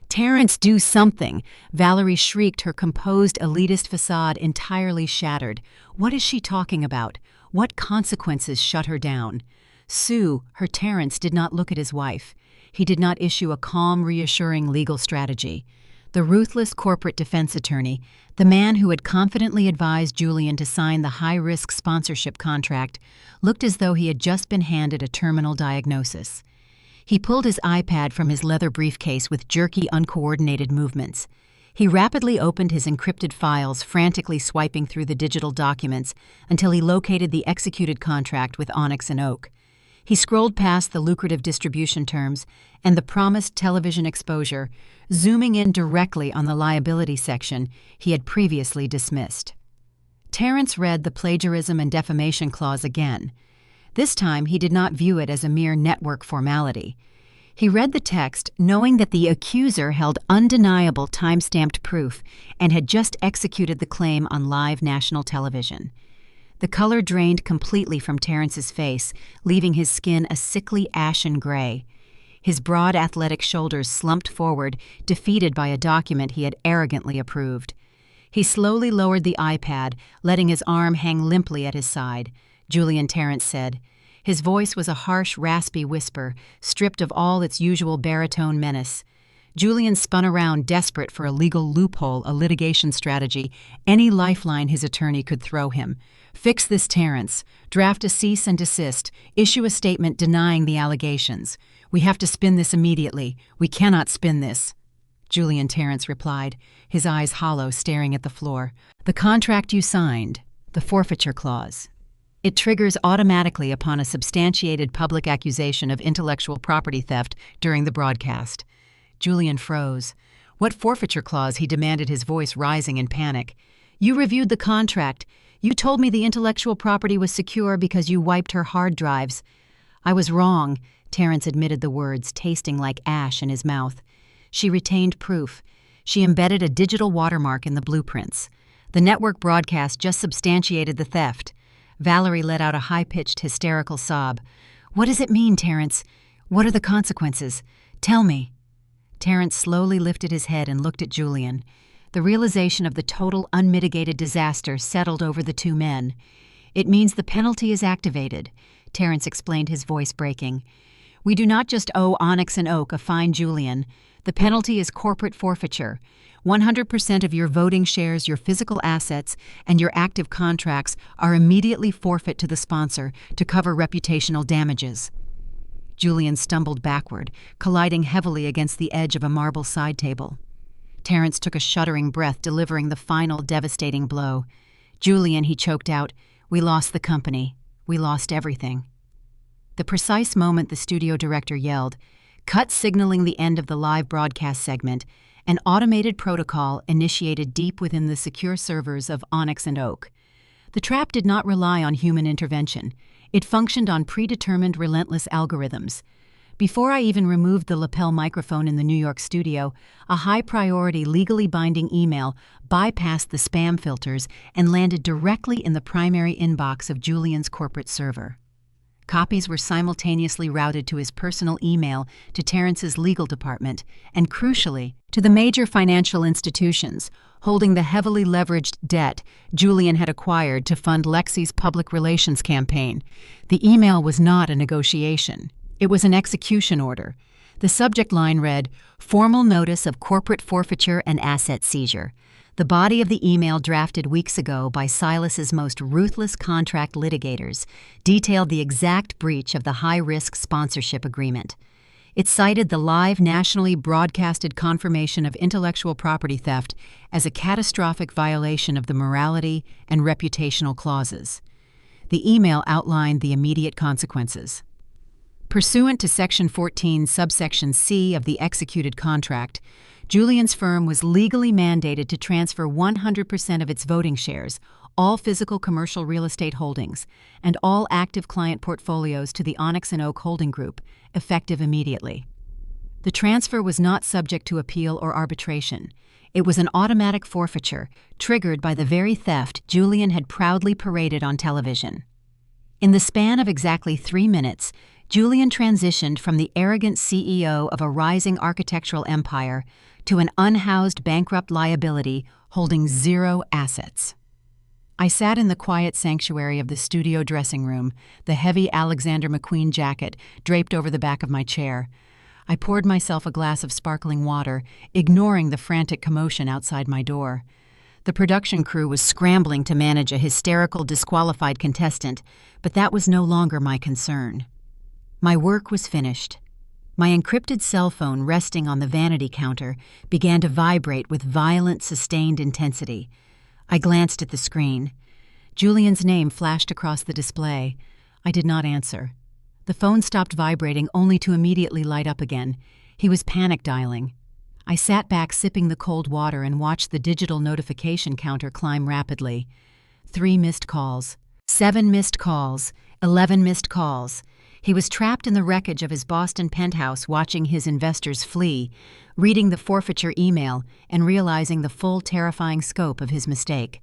"Terrence, do something!" Valerie shrieked, her composed elitist facade entirely shattered. What is she talking about? What consequences shut her down? Sue, her Terrence, did not look at his wife. He did not issue a calm, reassuring legal strategy. The ruthless corporate defense attorney, the man who had confidently advised Julian to sign the high-risk sponsorship contract, looked as though he had just been handed a terminal diagnosis. He pulled his iPad from his leather briefcase with jerky, uncoordinated movements. He rapidly opened his encrypted files, frantically swiping through the digital documents until he located the executed contract with Onyx and Oak. He scrolled past the lucrative distribution terms and the promised television exposure, zooming in directly on the liability section he had previously dismissed. Terrence read the plagiarism and defamation clause again. This time he did not view it as a mere network formality. He read the text knowing that the accuser held undeniable time-stamped proof and had just executed the claim on live national television. The color drained completely from Terrence's face, leaving his skin a sickly ashen gray. His broad athletic shoulders slumped forward, defeated by a document he had arrogantly approved. He slowly lowered the iPad, letting his arm hang limply at his side. "Julian," Terrence said. His voice was a harsh, raspy whisper, stripped of all its usual baritone menace. Julian spun around, desperate for a legal loophole, a litigation strategy, any lifeline his attorney could throw him. "Fix this, Terrence. Draft a cease and desist. Issue a statement denying the allegations. We have to spin this immediately. We cannot spin this." "Julian," Terrence replied, his eyes hollow, staring at the floor. "The contract you signed, the forfeiture clause. It triggers automatically upon a substantiated public accusation of intellectual property theft during the broadcast." Julian froze. "What forfeiture clause?" he demanded, his voice rising in panic. "You reviewed the contract. You told me the intellectual property was secure because you wiped her hard drives." "I was wrong," Terrence admitted, the words tasting like ash in his mouth. "She retained proof. She embedded a digital watermark in the blueprints. The network broadcast just substantiated the theft." Valerie let out a high-pitched, hysterical sob. "What does it mean, Terrence? What are the consequences? Tell me." Terrence slowly lifted his head and looked at Julian. The realization of the total, unmitigated disaster settled over the two men. "It means the penalty is activated," Terrence explained, his voice breaking. "We do not just owe Onyx and Oak a fine, Julian. The penalty is corporate forfeiture. 100% of your voting shares, your physical assets, and your active contracts are immediately forfeit to the sponsor to cover reputational damages." Julian stumbled backward, colliding heavily against the edge of a marble side table. Terrence took a shuddering breath, delivering the final devastating blow. "Julian," he choked out, "we lost the company. We lost everything." The precise moment the studio director yelled, "Cut," signaling the end of the live broadcast segment, an automated protocol initiated deep within the secure servers of Onyx and Oak. The trap did not rely on human intervention. It functioned on predetermined, relentless algorithms. Before I even removed the lapel microphone in the New York studio, a high-priority, legally binding email bypassed the spam filters and landed directly in the primary inbox of Julian's corporate server. Copies were simultaneously routed to his personal email, to Terrence's legal department, and crucially, to the major financial institutions holding the heavily leveraged debt Julian had acquired to fund Lexi's public relations campaign. The email was not a negotiation. It was an execution order. The subject line read, "Formal Notice of Corporate Forfeiture and Asset Seizure." The body of the email, drafted weeks ago by Silas's most ruthless contract litigators, detailed the exact breach of the high-risk sponsorship agreement. It cited the live, nationally broadcasted confirmation of intellectual property theft as a catastrophic violation of the morality and reputational clauses. The email outlined the immediate consequences. Pursuant to Section 14, subsection C of the executed contract, Julian's firm was legally mandated to transfer 100% of its voting shares, all physical commercial real estate holdings, and all active client portfolios to the Onyx and Oak Holding Group, effective immediately. The transfer was not subject to appeal or arbitration. It was an automatic forfeiture, triggered by the very theft Julian had proudly paraded on television. In the span of exactly 3 minutes, Julian transitioned from the arrogant CEO of a rising architectural empire to an unhoused bankrupt liability holding zero assets. I sat in the quiet sanctuary of the studio dressing room, the heavy Alexander McQueen jacket draped over the back of my chair. I poured myself a glass of sparkling water, ignoring the frantic commotion outside my door. The production crew was scrambling to manage a hysterical, disqualified contestant, but that was no longer my concern. My work was finished. My encrypted cell phone, resting on the vanity counter, began to vibrate with violent, sustained intensity. I glanced at the screen. Julian's name flashed across the display. I did not answer. The phone stopped vibrating only to immediately light up again. He was panic dialing. I sat back, sipping the cold water, and watched the digital notification counter climb rapidly. 3 missed calls, 7 missed calls, 11 missed calls. He was trapped in the wreckage of his Boston penthouse, watching his investors flee, reading the forfeiture email, and realizing the full, terrifying scope of his mistake.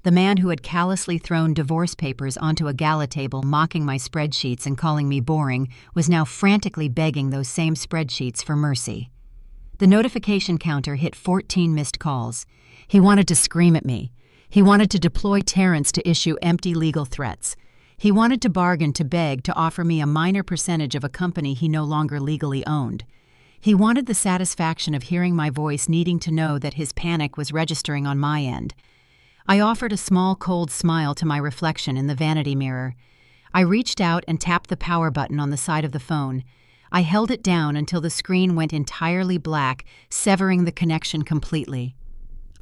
The man who had callously thrown divorce papers onto a gala table, mocking my spreadsheets and calling me boring, was now frantically begging those same spreadsheets for mercy. The notification counter hit 14 missed calls. He wanted to scream at me. He wanted to deploy Terrence to issue empty legal threats. He wanted to bargain, to beg, to offer me a minor percentage of a company he no longer legally owned. He wanted the satisfaction of hearing my voice, needing to know that his panic was registering on my end. I offered a small, cold smile to my reflection in the vanity mirror. I reached out and tapped the power button on the side of the phone. I held it down until the screen went entirely black, severing the connection completely.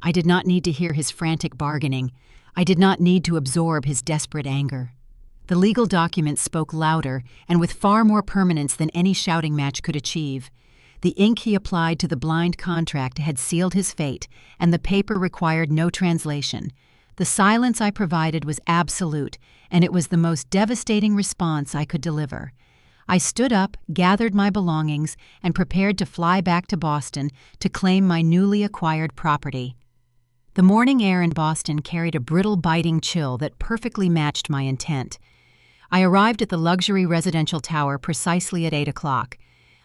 I did not need to hear his frantic bargaining. I did not need to absorb his desperate anger. The legal documents spoke louder and with far more permanence than any shouting match could achieve. The ink he applied to the blind contract had sealed his fate, and the paper required no translation. The silence I provided was absolute, and it was the most devastating response I could deliver. I stood up, gathered my belongings, and prepared to fly back to Boston to claim my newly acquired property. The morning air in Boston carried a brittle, biting chill that perfectly matched my intent. I arrived at the luxury residential tower precisely at 8 o'clock.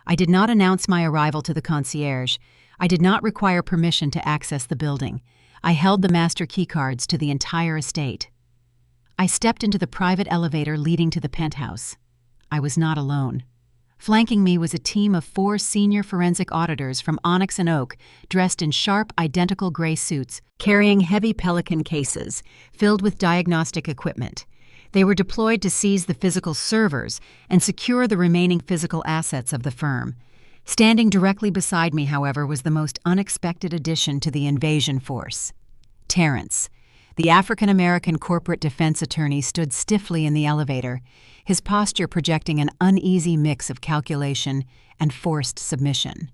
I did not announce my arrival to the concierge. I did not require permission to access the building. I held the master keycards to the entire estate. I stepped into the private elevator leading to the penthouse. I was not alone. Flanking me was a team of 4 senior forensic auditors from Onyx and Oak, dressed in sharp, identical gray suits, carrying heavy Pelican cases filled with diagnostic equipment. They were deployed to seize the physical servers and secure the remaining physical assets of the firm. Standing directly beside me, however, was the most unexpected addition to the invasion force. Terrence, the African-American corporate defense attorney, stood stiffly in the elevator, his posture projecting an uneasy mix of calculation and forced submission.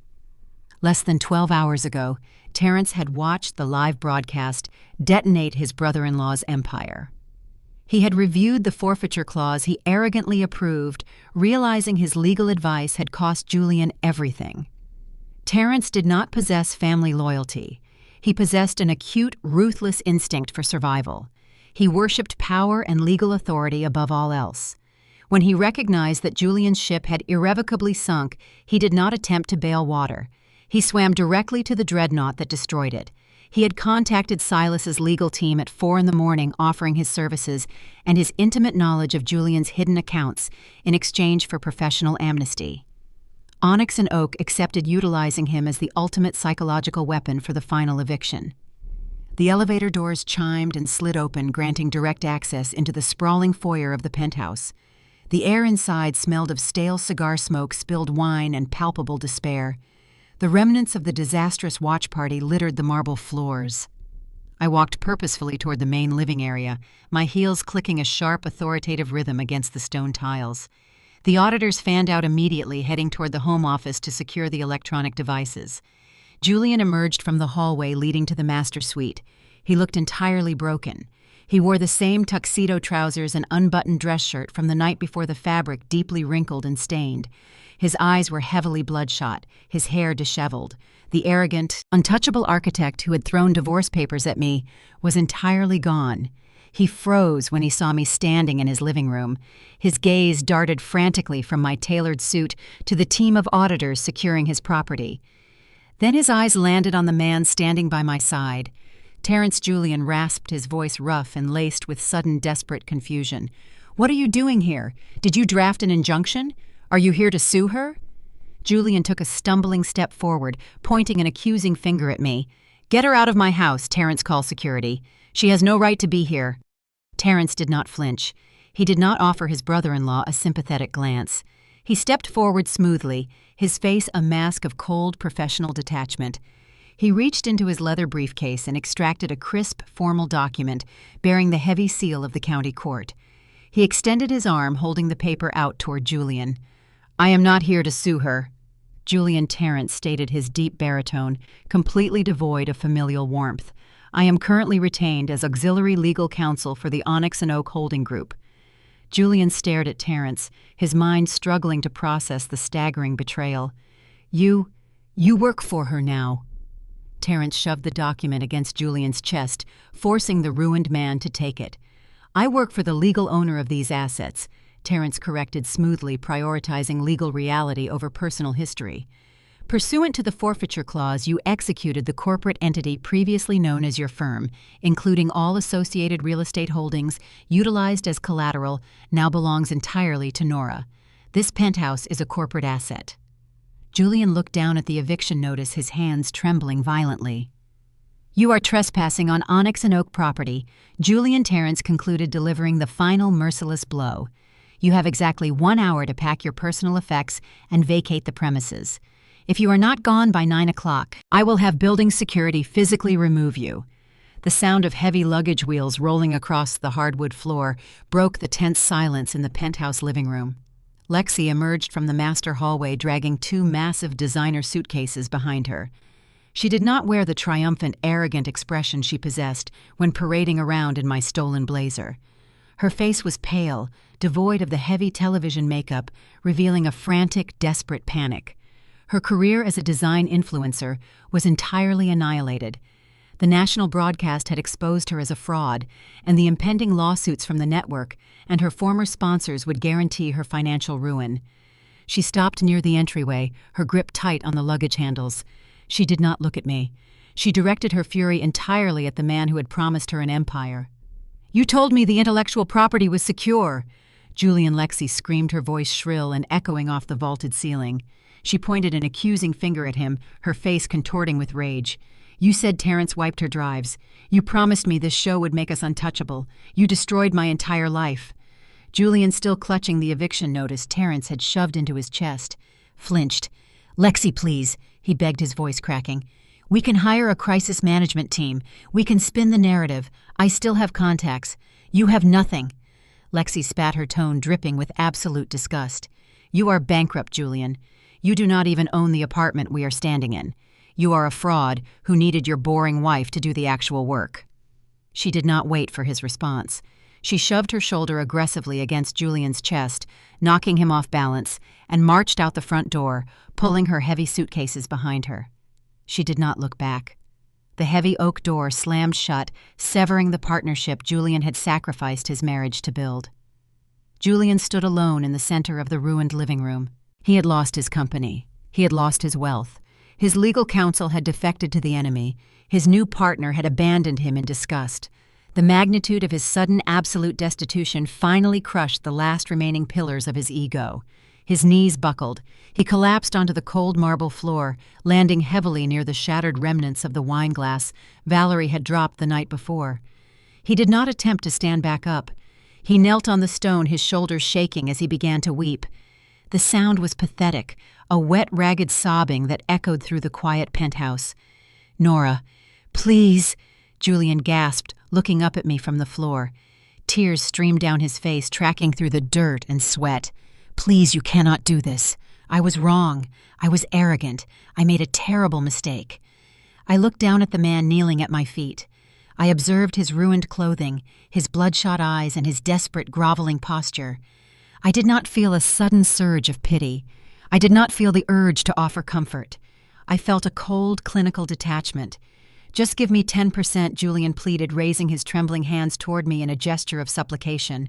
Less than 12 hours ago, Terrence had watched the live broadcast detonate his brother-in-law's empire. He had reviewed the forfeiture clause he arrogantly approved, realizing his legal advice had cost Julian everything. Terrence did not possess family loyalty. He possessed an acute, ruthless instinct for survival. He worshipped power and legal authority above all else. When he recognized that Julian's ship had irrevocably sunk, he did not attempt to bail water. He swam directly to the dreadnought that destroyed it. He had contacted Silas's legal team at 4 a.m, offering his services and his intimate knowledge of Julian's hidden accounts in exchange for professional amnesty. Onyx and Oak accepted utilizing him as the ultimate psychological weapon for the final eviction. The elevator doors chimed and slid open, granting direct access into the sprawling foyer of the penthouse. The air inside smelled of stale cigar smoke, spilled wine, and palpable despair. The remnants of the disastrous watch party littered the marble floors. I walked purposefully toward the main living area, my heels clicking a sharp, authoritative rhythm against the stone tiles. The auditors fanned out immediately, heading toward the home office to secure the electronic devices. Julian emerged from the hallway leading to the master suite. He looked entirely broken. He wore the same tuxedo trousers and unbuttoned dress shirt from the night before, the fabric deeply wrinkled and stained. His eyes were heavily bloodshot, his hair disheveled. The arrogant, untouchable architect who had thrown divorce papers at me was entirely gone. He froze when he saw me standing in his living room. His gaze darted frantically from my tailored suit to the team of auditors securing his property. Then his eyes landed on the man standing by my side. Terrence Julian rasped, his voice rough and laced with sudden, desperate confusion. "What are you doing here? Did you draft an injunction? Are you here to sue her?" Julian took a stumbling step forward, pointing an accusing finger at me. "Get her out of my house," Terrence called security. "She has no right to be here." Terrence did not flinch. He did not offer his brother-in-law a sympathetic glance. He stepped forward smoothly, his face a mask of cold, professional detachment. He reached into his leather briefcase and extracted a crisp, formal document bearing the heavy seal of the county court. He extended his arm, holding the paper out toward Julian. "I am not here to sue her," Julian Terrence stated, his deep baritone, completely devoid of familial warmth. "I am currently retained as auxiliary legal counsel for the Onyx and Oak Holding Group." Julian stared at Terrence, his mind struggling to process the staggering betrayal. You work for her now." Terrence shoved the document against Julian's chest, forcing the ruined man to take it. "I work for the legal owner of these assets," Terrence corrected smoothly, prioritizing legal reality over personal history. "Pursuant to the Forfeiture Clause, you executed the corporate entity previously known as your firm, including all associated real estate holdings utilized as collateral, now belongs entirely to Nora. This penthouse is a corporate asset." Julian looked down at the eviction notice, his hands trembling violently. "You are trespassing on Onyx and Oak property," Julian Terrence concluded, delivering the final merciless blow. "You have exactly 1 hour to pack your personal effects and vacate the premises. If you are not gone by 9 o'clock, I will have building security physically remove you." The sound of heavy luggage wheels rolling across the hardwood floor broke the tense silence in the penthouse living room. Lexi emerged from the master hallway, dragging 2 massive designer suitcases behind her. She did not wear the triumphant, arrogant expression she possessed when parading around in my stolen blazer. Her face was pale, devoid of the heavy television makeup, revealing a frantic, desperate panic. Her career as a design influencer was entirely annihilated. The national broadcast had exposed her as a fraud, and the impending lawsuits from the network and her former sponsors would guarantee her financial ruin. She stopped near the entryway, her grip tight on the luggage handles. She did not look at me. She directed her fury entirely at the man who had promised her an empire. "You told me the intellectual property was secure!" Julian Lexi screamed, her voice shrill and echoing off the vaulted ceiling. She pointed an accusing finger at him, her face contorting with rage. "You said Terrence wiped her drives. You promised me this show would make us untouchable. You destroyed my entire life." Julian, still clutching the eviction notice Terrence had shoved into his chest, flinched. "Lexi, please," he begged, his voice cracking. "We can hire a crisis management team. We can spin the narrative. I still have contacts. You have nothing." Lexi spat, her tone dripping with absolute disgust. "You are bankrupt, Julian. You do not even own the apartment we are standing in. You are a fraud who needed your boring wife to do the actual work." She did not wait for his response. She shoved her shoulder aggressively against Julian's chest, knocking him off balance, and marched out the front door, pulling her heavy suitcases behind her. She did not look back. The heavy oak door slammed shut, severing the partnership Julian had sacrificed his marriage to build. Julian stood alone in the center of the ruined living room. He had lost his company. He had lost his wealth. His legal counsel had defected to the enemy. His new partner had abandoned him in disgust. The magnitude of his sudden absolute destitution finally crushed the last remaining pillars of his ego. His knees buckled. He collapsed onto the cold marble floor, landing heavily near the shattered remnants of the wine glass Valerie had dropped the night before. He did not attempt to stand back up. He knelt on the stone, his shoulders shaking as he began to weep. The sound was pathetic, a wet, ragged sobbing that echoed through the quiet penthouse. "Nora, please," Julian gasped, looking up at me from the floor. Tears streamed down his face, tracking through the dirt and sweat. "Please, you cannot do this. I was wrong. I was arrogant. I made a terrible mistake." I looked down at the man kneeling at my feet. I observed his ruined clothing, his bloodshot eyes, and his desperate, groveling posture. I did not feel a sudden surge of pity. I did not feel the urge to offer comfort. I felt a cold, clinical detachment. "Just give me 10%, Julian pleaded, raising his trembling hands toward me in a gesture of supplication.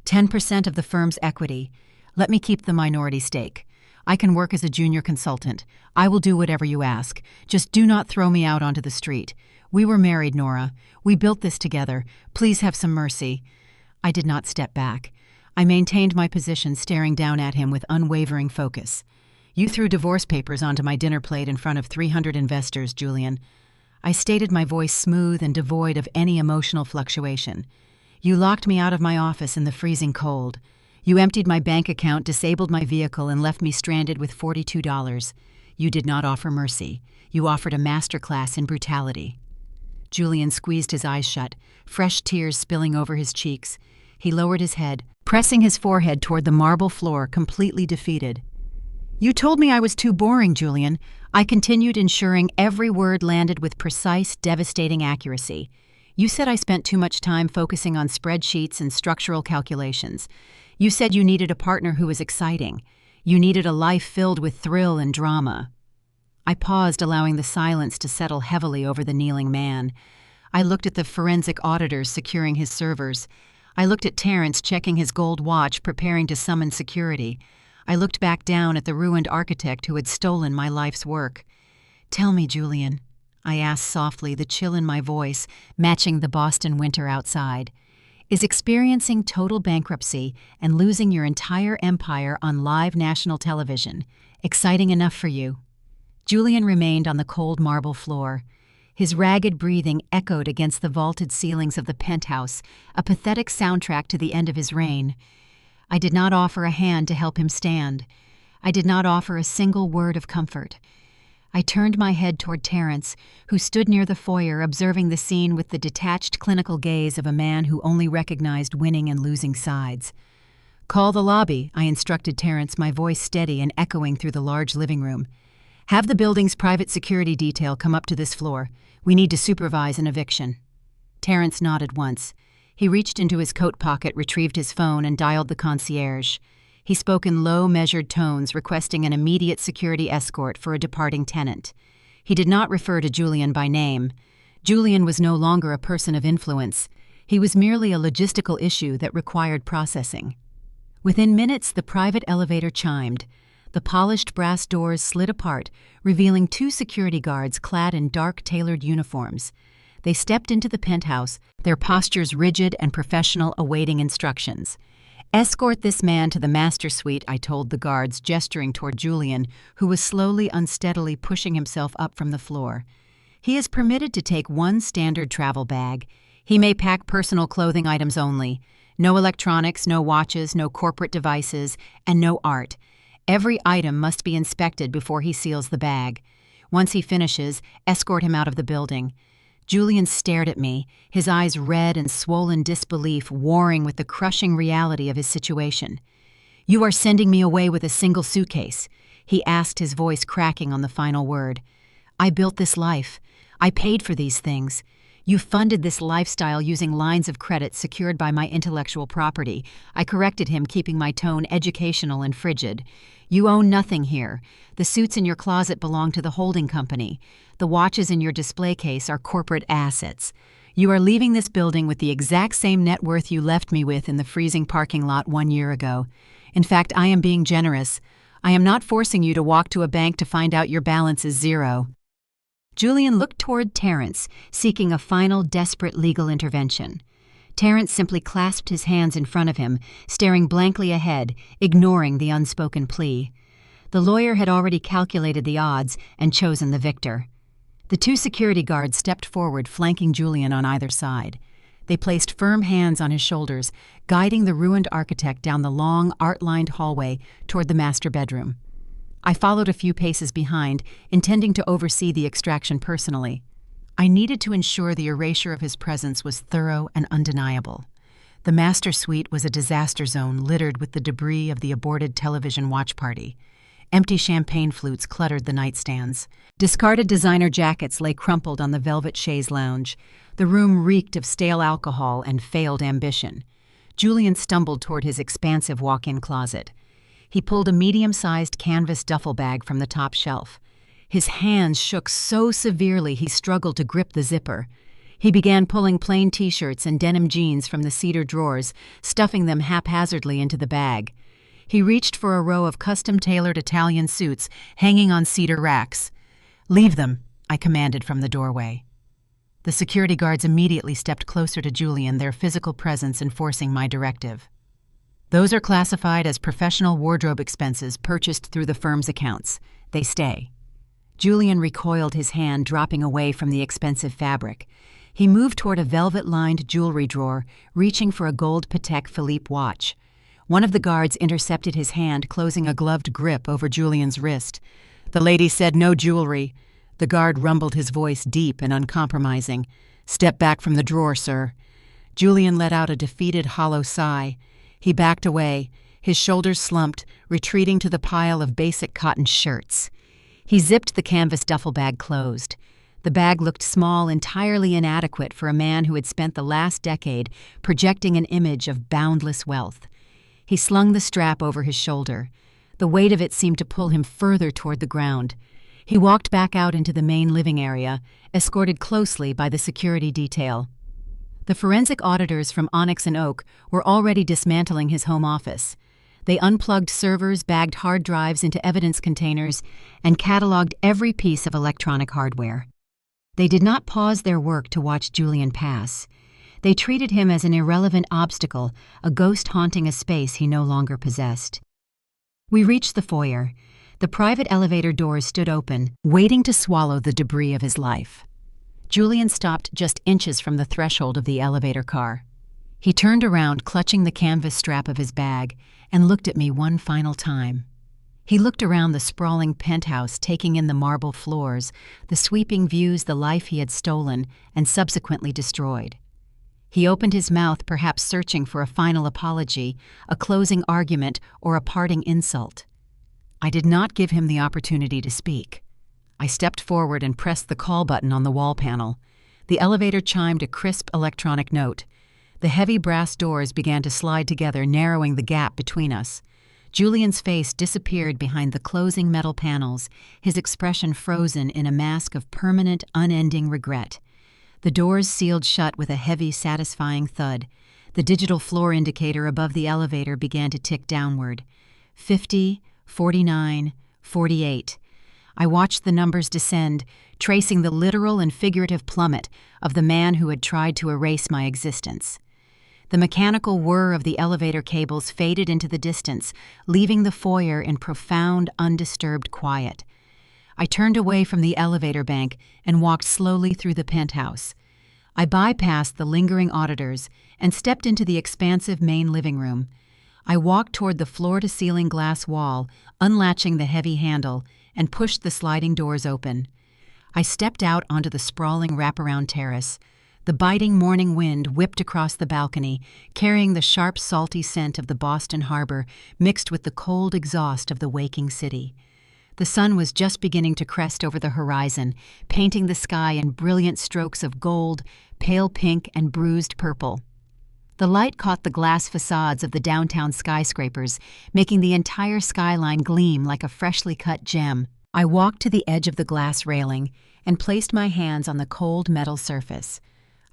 10% of the firm's equity. Let me keep the minority stake. I can work as a junior consultant. I will do whatever you ask. Just do not throw me out onto the street. We were married, Nora. We built this together. Please have some mercy." I did not step back. I maintained my position, staring down at him with unwavering focus. "You threw divorce papers onto my dinner plate in front of 300 investors, Julian." I stated, my voice smooth and devoid of any emotional fluctuation. "You locked me out of my office in the freezing cold. You emptied my bank account, disabled my vehicle, and left me stranded with $42. You did not offer mercy. You offered a masterclass in brutality." Julian squeezed his eyes shut, fresh tears spilling over his cheeks. He lowered his head, pressing his forehead toward the marble floor, completely defeated. "You told me I was too boring, Julian." I continued, ensuring every word landed with precise, devastating accuracy. "You said I spent too much time focusing on spreadsheets and structural calculations. You said you needed a partner who was exciting. You needed a life filled with thrill and drama." I paused, allowing the silence to settle heavily over the kneeling man. I looked at the forensic auditors securing his servers. I looked at Terrence checking his gold watch, preparing to summon security. I looked back down at the ruined architect who had stolen my life's work. "Tell me, Julian," I asked softly, the chill in my voice matching the Boston winter outside. "Is experiencing total bankruptcy and losing your entire empire on live national television exciting enough for you?" Julian remained on the cold marble floor. His ragged breathing echoed against the vaulted ceilings of the penthouse, a pathetic soundtrack to the end of his reign. I did not offer a hand to help him stand. I did not offer a single word of comfort. I turned my head toward Terrence, who stood near the foyer observing the scene with the detached clinical gaze of a man who only recognized winning and losing sides. "Call the lobby," I instructed Terrence, my voice steady and echoing through the large living room. "Have the building's private security detail come up to this floor. We need to supervise an eviction." Terrence nodded once. He reached into his coat pocket, retrieved his phone, and dialed the concierge. He spoke in low, measured tones, requesting an immediate security escort for a departing tenant. He did not refer to Julian by name. Julian was no longer a person of influence. He was merely a logistical issue that required processing. Within minutes, the private elevator chimed. The polished brass doors slid apart, revealing two security guards clad in dark, tailored uniforms. They stepped into the penthouse, their postures rigid and professional, awaiting instructions. "Escort this man to the master suite," I told the guards, gesturing toward Julian, who was slowly, unsteadily pushing himself up from the floor. "He is permitted to take one standard travel bag. He may pack personal clothing items only. No electronics, no watches, no corporate devices, and no art. Every item must be inspected before he seals the bag. Once he finishes, escort him out of the building." Julian stared at me, his eyes red and swollen disbelief warring with the crushing reality of his situation. "You are sending me away with a single suitcase?" he asked, his voice cracking on the final word. "I built this life. I paid for these things. You funded this lifestyle using lines of credit secured by my intellectual property." I corrected him, keeping my tone educational and frigid. "You own nothing here. The suits in your closet belong to the holding company. The watches in your display case are corporate assets. You are leaving this building with the exact same net worth you left me with in the freezing parking lot 1 year ago. In fact, I am being generous. I am not forcing you to walk to a bank to find out your balance is zero." Julian looked toward Terrence, seeking a final, desperate legal intervention. Terrence simply clasped his hands in front of him, staring blankly ahead, ignoring the unspoken plea. The lawyer had already calculated the odds and chosen the victor. The two security guards stepped forward, flanking Julian on either side. They placed firm hands on his shoulders, guiding the ruined architect down the long, art-lined hallway toward the master bedroom. I followed a few paces behind, intending to oversee the extraction personally. I needed to ensure the erasure of his presence was thorough and undeniable. The master suite was a disaster zone littered with the debris of the aborted television watch party. Empty champagne flutes cluttered the nightstands. Discarded designer jackets lay crumpled on the velvet chaise lounge. The room reeked of stale alcohol and failed ambition. Julian stumbled toward his expansive walk-in closet. He pulled a medium-sized canvas duffel bag from the top shelf. His hands shook so severely he struggled to grip the zipper. He began pulling plain t-shirts and denim jeans from the cedar drawers, stuffing them haphazardly into the bag. He reached for a row of custom-tailored Italian suits hanging on cedar racks. "Leave them," I commanded from the doorway. The security guards immediately stepped closer to Julian, their physical presence enforcing my directive. "Those are classified as professional wardrobe expenses purchased through the firm's accounts. They stay." Julian recoiled, his hand dropping away from the expensive fabric. He moved toward a velvet-lined jewelry drawer, reaching for a gold Patek Philippe watch. One of the guards intercepted his hand, closing a gloved grip over Julian's wrist. "The lady said no jewelry." The guard rumbled, his voice deep and uncompromising. "Step back from the drawer, sir." Julian let out a defeated, hollow sigh. He backed away, his shoulders slumped, retreating to the pile of basic cotton shirts. He zipped the canvas duffel bag closed. The bag looked small, entirely inadequate for a man who had spent the last decade projecting an image of boundless wealth. He slung the strap over his shoulder. The weight of it seemed to pull him further toward the ground. He walked back out into the main living area, escorted closely by the security detail. The forensic auditors from Onyx and Oak were already dismantling his home office. They unplugged servers, bagged hard drives into evidence containers, and cataloged every piece of electronic hardware. They did not pause their work to watch Julian pass. They treated him as an irrelevant obstacle, a ghost haunting a space he no longer possessed. We reached the foyer. The private elevator doors stood open, waiting to swallow the debris of his life. Julian stopped just inches from the threshold of the elevator car. He turned around, clutching the canvas strap of his bag, and looked at me one final time. He looked around the sprawling penthouse, taking in the marble floors, the sweeping views, the life he had stolen and subsequently destroyed. He opened his mouth, perhaps searching for a final apology, a closing argument, or a parting insult. I did not give him the opportunity to speak. I stepped forward and pressed the call button on the wall panel. The elevator chimed a crisp electronic note. The heavy brass doors began to slide together, narrowing the gap between us. Julian's face disappeared behind the closing metal panels, his expression frozen in a mask of permanent, unending regret. The doors sealed shut with a heavy, satisfying thud. The digital floor indicator above the elevator began to tick downward. 50, 49, 48. I watched the numbers descend, tracing the literal and figurative plummet of the man who had tried to erase my existence. The mechanical whir of the elevator cables faded into the distance, leaving the foyer in profound, undisturbed quiet. I turned away from the elevator bank and walked slowly through the penthouse. I bypassed the lingering auditors and stepped into the expansive main living room. I walked toward the floor-to-ceiling glass wall, unlatching the heavy handle, and pushed the sliding doors open. I stepped out onto the sprawling wraparound terrace. The biting morning wind whipped across the balcony, carrying the sharp, salty scent of the Boston harbor mixed with the cold exhaust of the waking city. The sun was just beginning to crest over the horizon, painting the sky in brilliant strokes of gold, pale pink, and bruised purple. The light caught the glass facades of the downtown skyscrapers, making the entire skyline gleam like a freshly cut gem. I walked to the edge of the glass railing and placed my hands on the cold metal surface.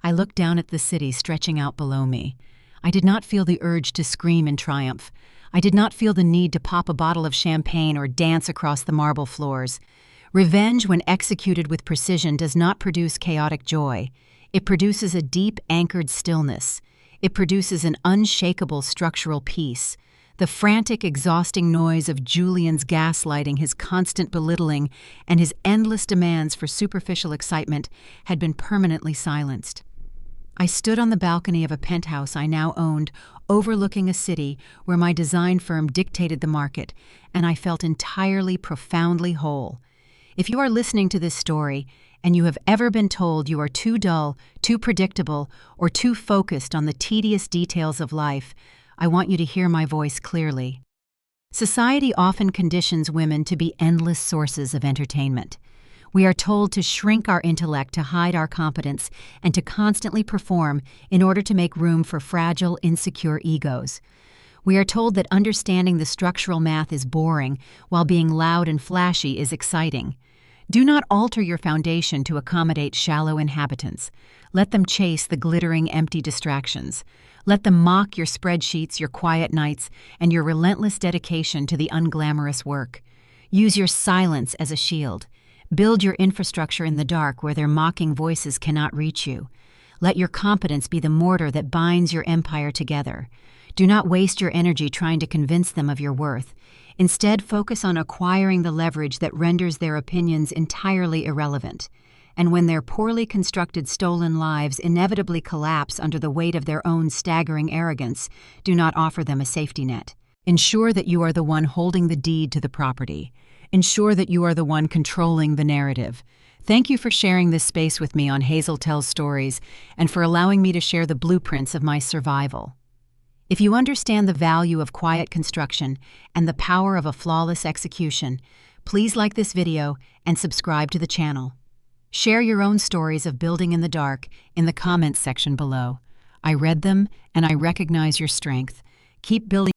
I looked down at the city stretching out below me. I did not feel the urge to scream in triumph. I did not feel the need to pop a bottle of champagne or dance across the marble floors. Revenge, when executed with precision, does not produce chaotic joy. It produces a deep, anchored stillness. It produces an unshakable structural peace. The frantic, exhausting noise of Julian's gaslighting, his constant belittling, and his endless demands for superficial excitement had been permanently silenced. I stood on the balcony of a penthouse I now owned, overlooking a city where my design firm dictated the market, and I felt entirely, profoundly whole. If you are listening to this story, and you have ever been told you are too dull, too predictable, or too focused on the tedious details of life, I want you to hear my voice clearly. Society often conditions women to be endless sources of entertainment. We are told to shrink our intellect to hide our competence and to constantly perform in order to make room for fragile, insecure egos. We are told that understanding the structural math is boring, while being loud and flashy is exciting. Do not alter your foundation to accommodate shallow inhabitants. Let them chase the glittering, empty distractions. Let them mock your spreadsheets, your quiet nights, and your relentless dedication to the unglamorous work. Use your silence as a shield. Build your infrastructure in the dark where their mocking voices cannot reach you. Let your competence be the mortar that binds your empire together. Do not waste your energy trying to convince them of your worth. Instead, focus on acquiring the leverage that renders their opinions entirely irrelevant. And when their poorly constructed stolen lives inevitably collapse under the weight of their own staggering arrogance, do not offer them a safety net. Ensure that you are the one holding the deed to the property. Ensure that you are the one controlling the narrative. Thank you for sharing this space with me on Hazel Tells Stories and for allowing me to share the blueprints of my survival. If you understand the value of quiet construction and the power of a flawless execution, please like this video and subscribe to the channel. Share your own stories of building in the dark in the comments section below. I read them and I recognize your strength. Keep building.